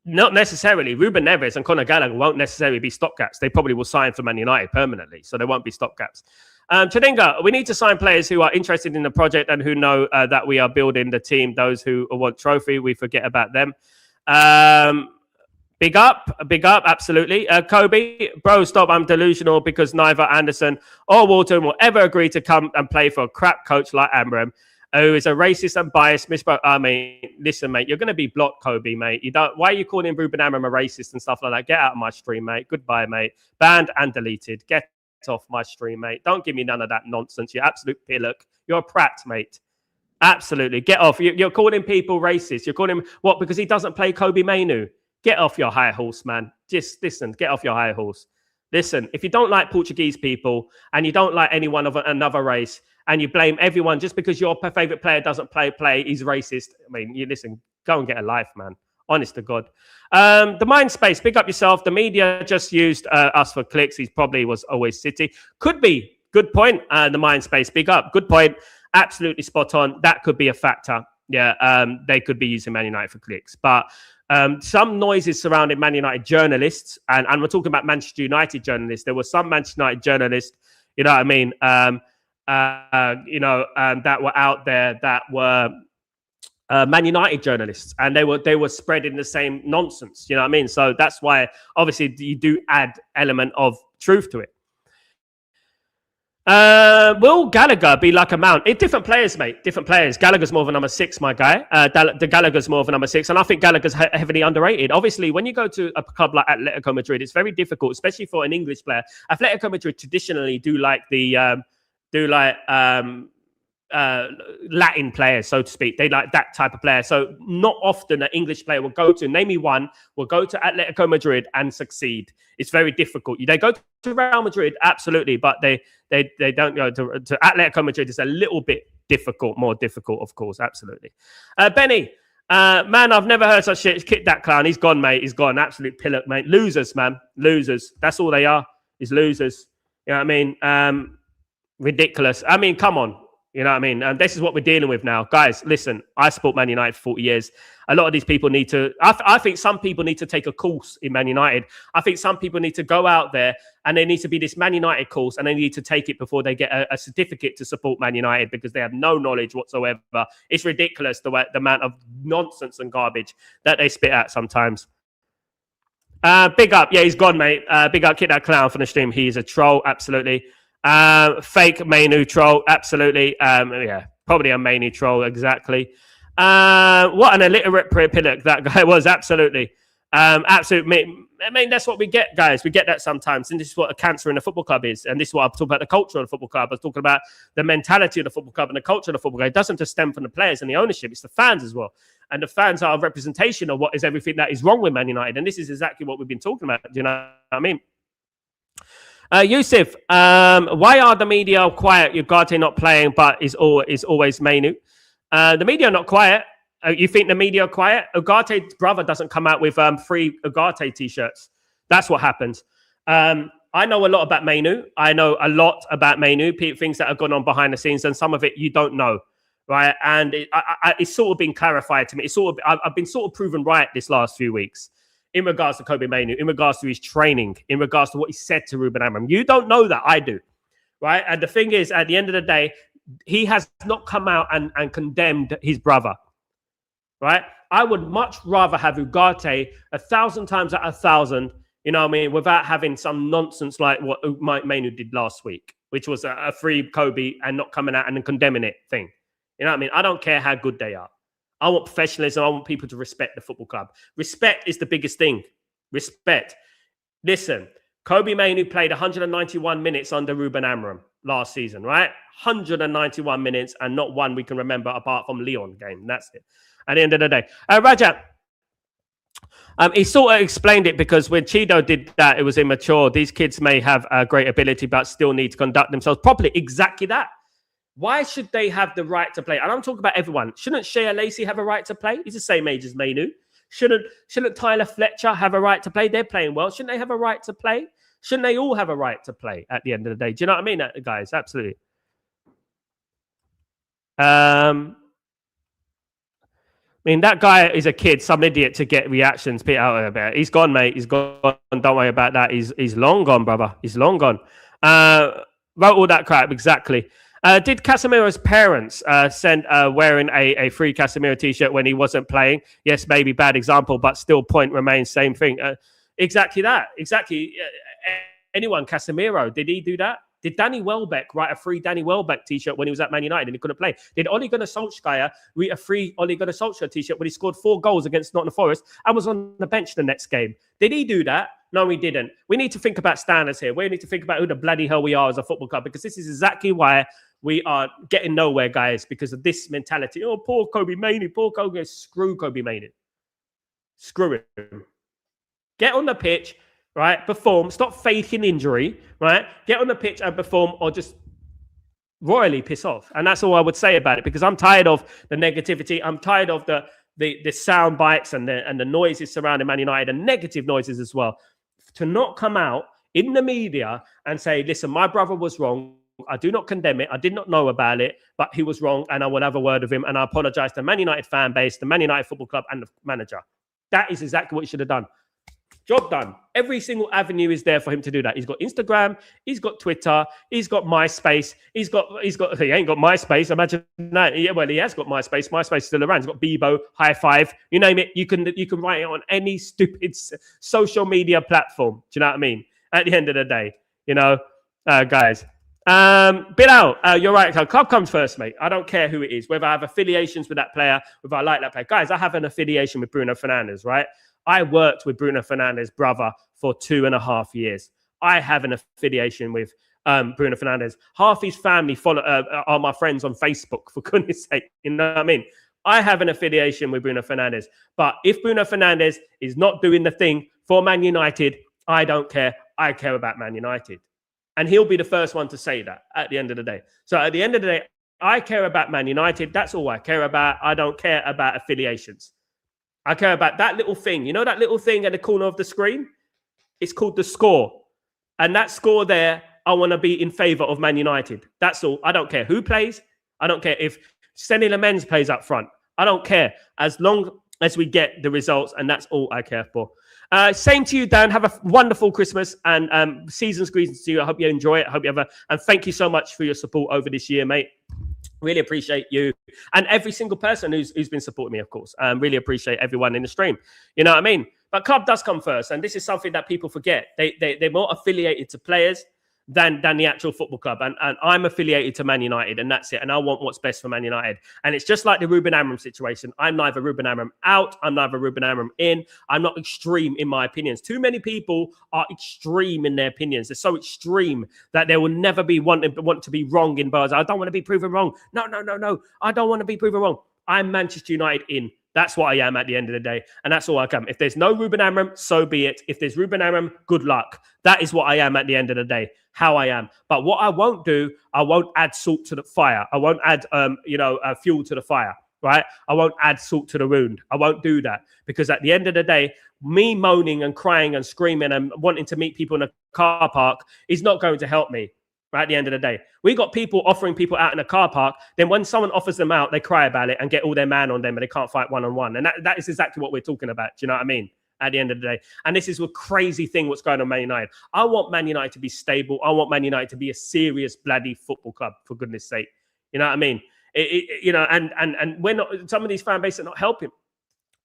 Not necessarily. Ruben Neves and Conor Gallagher won't necessarily be stopgaps. They probably will sign for Man United permanently, so there won't be stopgaps. Chadinga, we need to sign players who are interested in the project and who know that we are building the team. Those who want trophy, we forget about them. Big up, absolutely. Kobe, bro, stop. I'm delusional because neither Anderson or Wharton will ever agree to come and play for a crap coach like Amram, who is a racist and biased misspoke. I mean, listen, mate, you're going to be blocked, Kobe, mate. Why are you calling Ruben Amram a racist and stuff like that? Get out of my stream, mate. Goodbye, mate. Banned and deleted. Get off my stream, mate. Don't give me none of that nonsense. You absolute pillock. You're a prat, mate. Absolutely. Get off. You're calling people racist. You're calling him what? Because he doesn't play Kobe Mainu. Get off your high horse, man. Just listen. Get off your high horse. Listen, if you don't like Portuguese people and you don't like anyone of another race and you blame everyone just because your favorite player doesn't play, he's racist. I mean, you listen, go and get a life, man. Honest to God. The mind space, pick up yourself. The media just used us for clicks. He probably was always City. Could be. Good point. The mind space, big up. Good point. Absolutely spot on. That could be a factor. Yeah, they could be using Man United for clicks. But some noises surrounding Man United journalists, and we're talking about Manchester United journalists. There were some Manchester United journalists, you know what I mean, that were out there that were Man United journalists, and they were spreading the same nonsense. You know what I mean? So that's why, obviously, you do add element of truth to it. Will Gallagher be like a Mount? It's different players, mate. Different players. Gallagher's more of a number 6, my guy. The Gallagher's more of a number 6, and I think Gallagher's heavily underrated. Obviously, when you go to a club like Atletico Madrid, it's very difficult, especially for an English player. Atletico Madrid traditionally do like Latin players, so to speak. They like that type of player. So not often an English player will go to, name me one, will go to Atletico Madrid and succeed. It's very difficult. They go to Real Madrid, absolutely, but they don't go to Atletico Madrid. It's a little bit difficult, more difficult, of course, absolutely. Benny, man, I've never heard such shit. Kick that clown. He's gone, mate. He's gone. Absolute pillock, mate. Losers, man. Losers. That's all they are, is losers. You know what I mean? Ridiculous. I mean, come on. You know what I mean? And this is what we're dealing with now. Guys, listen, I support Man United for 40 years. A lot of these people need to, I think some people need to take a course in Man United. I think some people need to go out there and there needs to be this Man United course and they need to take it before they get a certificate to support Man United because they have no knowledge whatsoever. It's ridiculous the amount of nonsense and garbage that they spit out sometimes. Big up. Yeah, he's gone, mate. Big up, Kick That Clown for the stream. He's a troll, absolutely. Fake Manu troll, absolutely. Yeah, probably a Manu troll, exactly. What an illiterate pillock that guy was, absolutely. Absolutely. I mean, that's what we get, guys. We get that sometimes. And this is what a cancer in a football club is. And this is what I'm talking about, the culture of the football club. I was talking about the mentality of the football club and the culture of the football club. It doesn't just stem from the players and the ownership. It's the fans as well. And the fans are a representation of what is everything that is wrong with Man United. And this is exactly what we've been talking about. Do you know what I mean? Yusuf, why are the media quiet? Ugarte not playing, but is always Manu. The media are not quiet. You think the media are quiet? Ugarte's brother doesn't come out with free Ugarte t-shirts. That's what happens. I know a lot about Manu. I know a lot about Manu, things that have gone on behind the scenes, and some of it you don't know, right? And it's sort of been clarified to me. I've been sort of proven right this last few weeks. In regards to Kobbie Mainoo, in regards to his training, in regards to what he said to Ruben Amorim. You don't know that, I do, right? And the thing is, at the end of the day, he has not come out and condemned his brother, right? I would much rather have Ugarte 1,000 times out of 1,000, you know what I mean, without having some nonsense like what Mainoo did last week, which was a free Kobbie and not coming out and condemning it thing. You know what I mean? I don't care how good they are. I want professionalism. I want people to respect the football club. Respect is the biggest thing. Respect. Listen, Kobbie Mainoo played 191 minutes under Ruben Amorim last season, right? 191 minutes and not one we can remember apart from Lyon game. That's it. At the end of the day. Rajat, he sort of explained it because when Chido did that, it was immature. These kids may have a great ability but still need to conduct themselves properly. Exactly that. Why should they have the right to play? And I'm talking about everyone. Shouldn't Shea Lacey have a right to play? He's the same age as Mainoo. Shouldn't Tyler Fletcher have a right to play? They're playing well. Shouldn't they have a right to play? Shouldn't they all have a right to play at the end of the day? Do you know what I mean, guys? Absolutely. I mean, that guy is a kid, some idiot to get reactions put out about it. He's gone, mate. He's gone. Don't worry about that. He's long gone, brother. He's long gone. Wrote all that crap, exactly. Did Casemiro's parents send wearing a free Casemiro t-shirt when he wasn't playing? Yes, maybe bad example, but still point remains same thing. Exactly that. Exactly. Anyone, Casemiro, did he do that? Did Danny Welbeck write a free Danny Welbeck t-shirt when he was at Man United and he couldn't play? Did Ole Gunnar Solskjaer read a free Ole Gunnar Solskjaer t-shirt when he scored 4 goals against Nottingham Forest and was on the bench the next game? Did he do that? No, he didn't. We need to think about standards here. We need to think about who the bloody hell we are as a football club, because this is exactly why we are getting nowhere, guys, because of this mentality. Oh, poor Kobbie Mainoo, poor Kobbie. Screw Kobbie Mainoo. Screw him. Get on the pitch, right? Perform. Stop faking injury, right? Get on the pitch and perform, or just royally piss off. And that's all I would say about it, because I'm tired of the negativity. I'm tired of the sound bites and the noises surrounding Man United, and negative noises as well. To not come out in the media and say, listen, my brother was wrong. I do not condemn it. I did not know about it, but he was wrong, and I will have a word with him. And I apologize to the Man United fan base, the Man United Football Club, and the manager. That is exactly what he should have done. Job done. Every single avenue is there for him to do that. He's got Instagram, he's got Twitter, he's got MySpace, he ain't got MySpace. Imagine that. Yeah, well, he has got MySpace. MySpace is still around. He's got Bebo, High Five, you name it. You can write it on any stupid social media platform. Do you know what I mean? At the end of the day. guys. Bilal, you're right. Club comes first, mate. I don't care who it is, whether I have affiliations with that player, whether I like that player. Guys, I have an affiliation with Bruno Fernandes, right? I worked with Bruno Fernandes' brother for 2.5 years. I have an affiliation with Bruno Fernandes. Half his family are my friends on Facebook, for goodness sake. You know what I mean? I have an affiliation with Bruno Fernandes. But if Bruno Fernandes is not doing the thing for Man United, I don't care. I care about Man United. And he'll be the first one to say that at the end of the day. So at the end of the day, I care about Man United. That's all I care about. I don't care about affiliations. I care about that little thing. You know that little thing at the corner of the screen? It's called the score. And that score there, I want to be in favor of Man United. That's all. I don't care who plays. I don't care if Senny Lamens plays up front. I don't care. As long as we get the results, and that's all I care for. Same to you, Dan. Have a wonderful Christmas and season's greetings to you. I hope you enjoy it. I hope you have and thank you so much for your support over this year, mate. Really appreciate you and every single person who's been supporting me, of course. Really appreciate everyone in the stream. You know what I mean? But club does come first, and this is something that people forget. They're more affiliated to players than the actual football club. And I'm affiliated to Man United, and that's it. And I want what's best for Man United. And it's just like the Ruben Amorim situation. I'm neither Ruben Amorim out. I'm neither Ruben Amorim in. I'm not extreme in my opinions. Too many people are extreme in their opinions. They're so extreme that they will never be want to be wrong in bars. I don't want to be proven wrong. No. I don't want to be proven wrong. I'm Manchester United in. That's what I am at the end of the day. And that's all I come. If there's no Ruben Amorim, so be it. If there's Ruben Amorim, good luck. That is what I am at the end of the day, how I am. But what I won't do, I won't add salt to the fire. I won't add, fuel to the fire, right? I won't add salt to the wound. I won't do that. Because at the end of the day, me moaning and crying and screaming and wanting to meet people in a car park is not going to help me. Right at the end of the day, we got people offering people out in a car park. Then when someone offers them out, they cry about it and get all their man on them and they can't fight one-on-one. And that is exactly what we're talking about. Do you know what I mean? At the end of the day. And this is a crazy thing what's going on Man United. I want Man United to be stable. I want Man United to be a serious bloody football club, for goodness sake. You know what I mean? And we're not, some of these fan bases are not helping.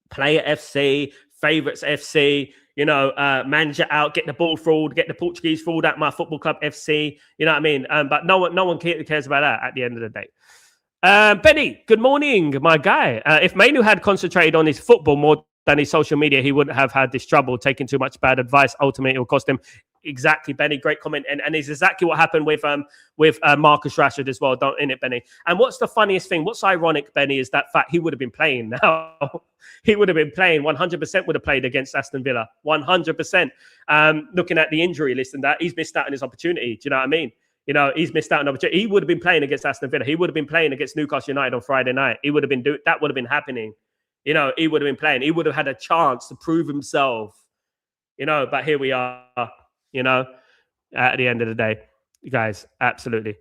Player FC, Favourites FC, manager out, get the ball fraud, get the Portuguese fraud at my football club FC. You know what I mean? But no one cares about that at the end of the day. Benny, good morning, my guy. If Semeno had concentrated on his football more than his social media, he wouldn't have had this trouble, taking too much bad advice. Ultimately, it will cost him. Exactly, Benny. Great comment. And it's exactly what happened with Marcus Rashford as well, don't in it, Benny? And what's the funniest thing? What's ironic, Benny, is that fact he would have been playing now. He would have been playing. 100% would have played against Aston Villa. 100%. Looking at the injury list and that, he's missed out on his opportunity. Do you know what I mean? He's missed out on an opportunity. He would have been playing against Aston Villa. He would have been playing against Newcastle United on Friday night. He would have been that would have been happening. He would have been playing. He would have had a chance to prove himself. But here we are. At the end of the day, you guys, absolutely.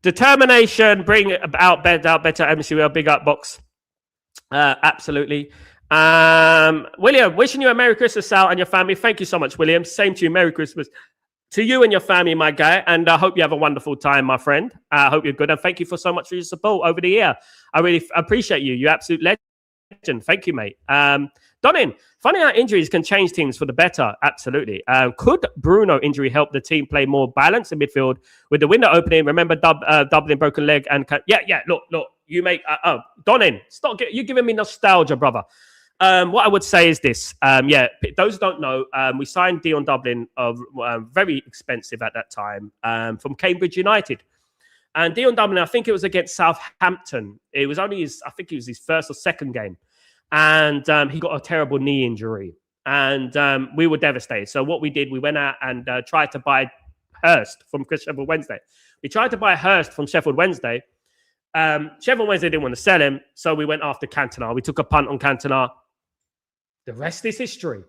Determination, bring out better MCL, big up box. Absolutely. William, wishing you a Merry Christmas, Sal, and your family. Thank you so much, William. Same to you. Merry Christmas to you and your family, my guy. And I hope you have a wonderful time, my friend. I hope you're good. And thank you so much for your support over the year. I really appreciate you. You're absolute legend. Thank you, mate. Donin, funny how injuries can change teams for the better. Absolutely. Could Bruno injury help the team play more balanced in midfield with the window opening? Remember Dublin broken leg and yeah. Look. You make Donin. Stop. You're giving me nostalgia, brother. What I would say is this. Those who don't know, we signed Dion Dublin, very expensive at that time, from Cambridge United. And Dion Dublin, I think it was against Southampton. It was only his first or second game. And he got a terrible knee injury. And we were devastated. So what we did, we went out and tried to buy Hurst from Sheffield Wednesday. We tried to buy Hurst from Sheffield Wednesday. Sheffield Wednesday didn't want to sell him. So we went after Cantona. We took a punt on Cantona. The rest is history.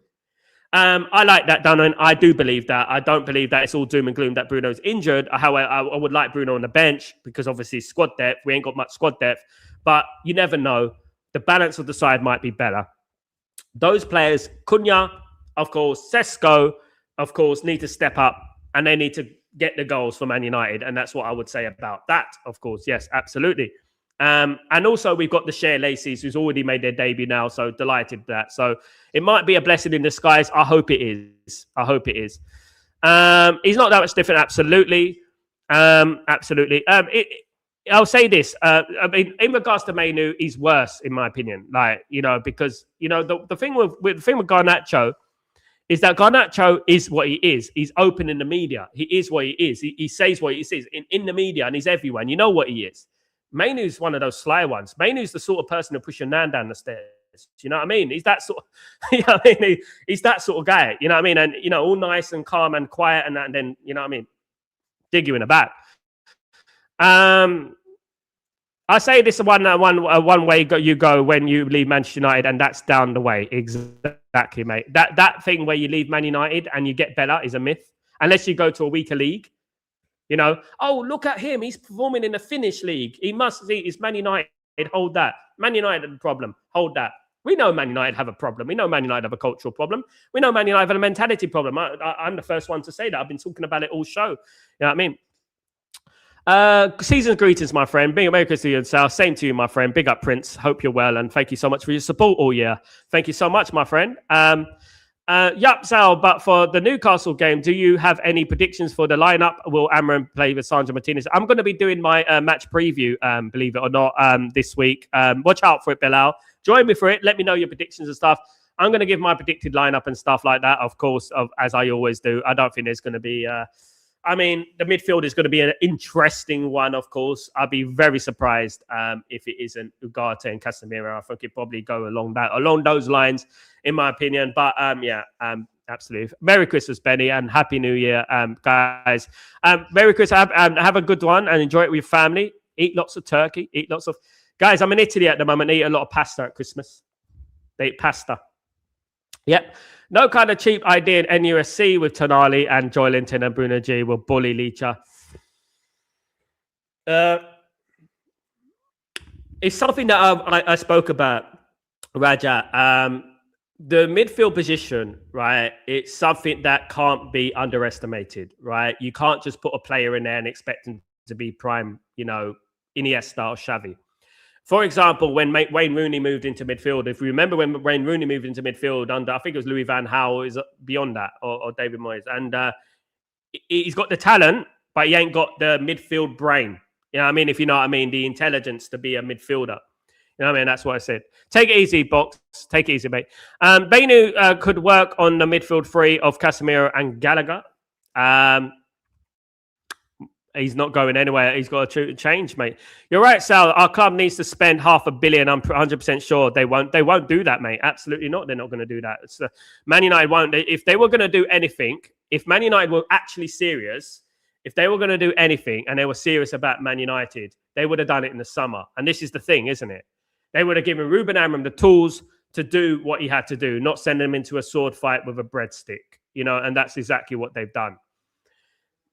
I like that, Dunnan. I do believe that. I don't believe that it's all doom and gloom that Bruno's injured. However, I would like Bruno on the bench because obviously squad depth. We ain't got much squad depth. But you never know. The balance of the side might be better. Those players, Cunha, of course, Sesko, of course, need to step up and they need to get the goals for Man United. And that's what I would say about that, of course. Yes, absolutely. And also we've got the Shea Lacey's who's already made their debut now. So delighted with that. So it might be a blessing in disguise. I hope it is. He's not that much different, absolutely. Absolutely. I'll say this. I mean, in regards to Menu, he's worse, in my opinion. Like, because, the thing with Garnacho is that Garnacho is what he is. He's open in the media. He is what he is. He says what he says in the media, and he's everywhere. And you know what he is. Menu's one of those sly ones. Menu's the sort of person who push your nan down the stairs. You know what I mean? He's that sort of, he's that sort of guy. You know what I mean? And, all nice and calm and quiet and that, and then, you know what I mean? Dig you in the back. I say this one way you go when you leave Manchester United, and that's down the way. Exactly, mate. That thing where you leave Man United and you get better is a myth, unless you go to a weaker league. Oh, look at him. He's performing in the Finnish league. He must see it's Man United. Hold that. Man United have a problem. Hold that. We know Man United have a problem. We know Man United have a cultural problem. We know Man United have a mentality problem. I'm the first one to say that. I've been talking about it all show. You know what I mean? Season's greetings, my friend. Being American to you and Sal. Same to you, my friend. Big up, Prince. Hope you're well, and thank you so much for your support all year. Thank you so much, my friend. Yup, Sal, but for the Newcastle game, do you have any predictions for the lineup? Will Amram play with Sandro Martinez? I'm going to be doing my match preview, believe it or not, this week. Watch out for it, Bilal. Join me for it. Let me know your predictions and stuff. I'm going to give my predicted lineup and stuff like that, of course, as I always do. I don't think there's going to be... the midfield is going to be an interesting one, of course. I'd be very surprised if it isn't Ugarte and Casemiro. I think it probably go along those lines, in my opinion. But absolutely. Merry Christmas, Benny, and Happy New Year, guys. Merry Christmas. Have a good one and enjoy it with your family. Eat lots of turkey. Eat lots of... Guys, I'm in Italy at the moment. They eat a lot of pasta at Christmas. They eat pasta. Yep. No kind of cheap idea in NUSC with Tonali and Joelinton and Bruno G will bully Licha. It's something that I spoke about, Raja. The midfield position, right? It's something that can't be underestimated, right? You can't just put a player in there and expect him to be prime, Iniesta or Xavi. For example, when Wayne Rooney moved into midfield, if you remember when Wayne Rooney moved into midfield under, I think it was Louis van Gaal, is beyond that, or David Moyes. And he's got the talent, but he ain't got the midfield brain. You know what I mean? If you know what I mean, the intelligence to be a midfielder. You know what I mean? That's what I said. Take it easy, Box. Take it easy, mate. Bainu could work on the midfield three of Casemiro and Gallagher. He's not going anywhere. He's got to change, mate. You're right, Sal. Our club needs to spend $500 million. I'm 100% sure they won't. They won't do that, mate. Absolutely not. They're not going to do that. Man United won't. If they were going to do anything, if Man United were actually serious, if they were going to do anything and they were serious about Man United, they would have done it in the summer. And this is the thing, isn't it? They would have given Ruben Amorim the tools to do what he had to do, not send him into a sword fight with a breadstick, and that's exactly what they've done.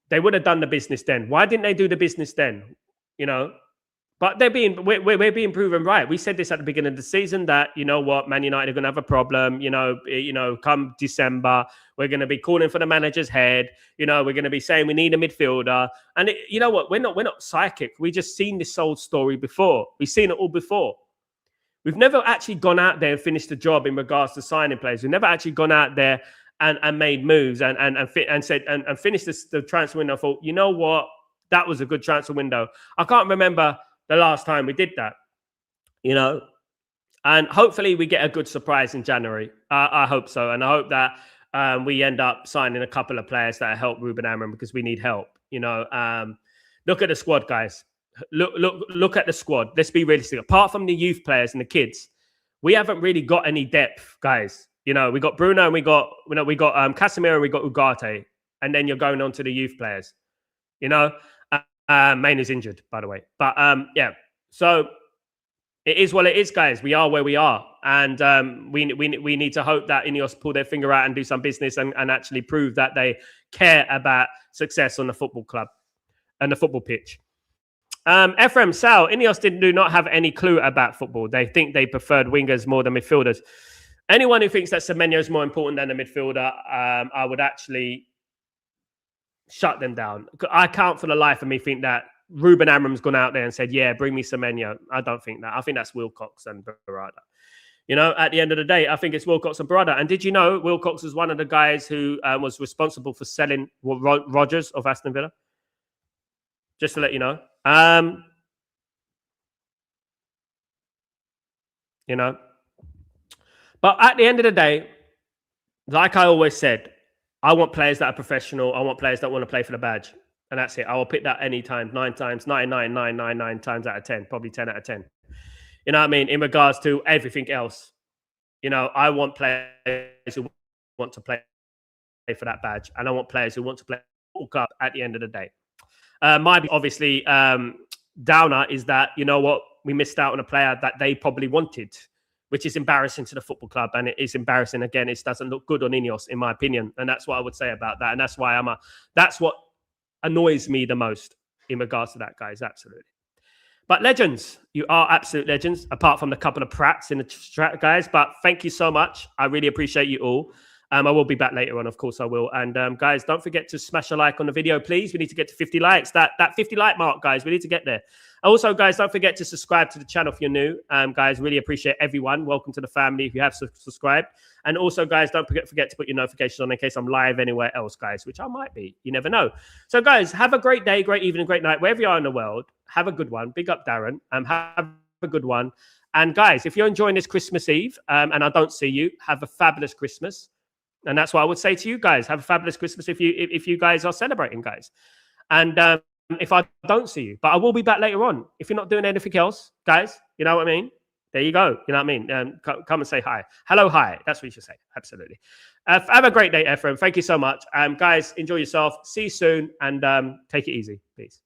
They would have done the business then. Why didn't they do the business then? But we're being proven right. We said this at the beginning of the season that, Man United are going to have a problem. Come December, we're going to be calling for the manager's head. We're going to be saying we need a midfielder. And you know what? We're not psychic. We just seen this old story before. We've seen it all before. We've never actually gone out there and finished the job in regards to signing players. We've never actually gone out there and made moves and finished the transfer window. I thought, you know what? That was a good transfer window. I can't remember the last time we did that, and hopefully we get a good surprise in January. I hope so. And I hope that we end up signing a couple of players that help Ruben Amorim because we need help. Look at the squad, guys. Look at the squad. Let's be realistic. Apart from the youth players and the kids, we haven't really got any depth, guys. We got Bruno and we got Casemiro and we got Ugarte, and then you're going on to the youth players. Main is injured, by the way. But so it is what it is, guys. We are where we are, and we need to hope that INEOS pull their finger out and do some business and actually prove that they care about success on the football club and the football pitch. Ephraim, Sal, INEOS do not have any clue about football. They think they preferred wingers more than midfielders. Anyone who thinks that Semenyo is more important than a midfielder, I would actually shut them down. I can't for the life of me think that Ruben Amorim's gone out there and said, yeah, bring me Semenyo. I don't think that. I think that's Wilcox and Barada. You know, at the end of the day, I think it's Wilcox and Brother. And did you know Wilcox was one of the guys who was responsible for selling Rodgers of Aston Villa? Just to let you know. You know. But at the end of the day, like I always said, I want players that are professional. I want players that want to play for the badge. And that's it. I will pick that any time, 9 times, 99,999 times out of 10, probably 10 out of 10. You know what I mean? In regards to everything else, you know, I want players who want to play for that badge, and I want players who want to play Cup at the end of the day. My obviously downer is that, you know what, we missed out on a player that they probably wanted, which is embarrassing to the football club, and it is embarrassing. Again, it doesn't look good on INEOS, in my opinion, and that's what I would say about that. And that's why that's what annoys me the most in regards to that, guys. Absolutely. But legends, you are absolute legends, apart from the couple of prats in the chat, guys. But thank you so much. I really appreciate you all. I will be back later on, of course I will. And guys, don't forget to smash a like on the video, please. We need to get to 50 likes. That 50 like mark, guys, we need to get there. Also, guys, don't forget to subscribe to the channel if you're new. Guys, really appreciate everyone. Welcome to the family if you have subscribed. And also, guys, don't forget to put your notifications on in case I'm live anywhere else, guys, which I might be. You never know. So, guys, have a great day, great evening, great night, wherever you are in the world. Have a good one. Big up, Darren. Have a good one. And, guys, if you're enjoying this Christmas Eve and I don't see you, have a fabulous Christmas. And that's what I would say to you guys. Have a fabulous Christmas if you guys are celebrating, guys. And if I don't see you, but I will be back later on. If you're not doing anything else, guys, you know what I mean? There you go. You know what I mean? Come and say hi. Hello, hi. That's what you should say. Absolutely. Have a great day, Ephraim. Thank you so much. Guys, enjoy yourself. See you soon and take it easy. Peace.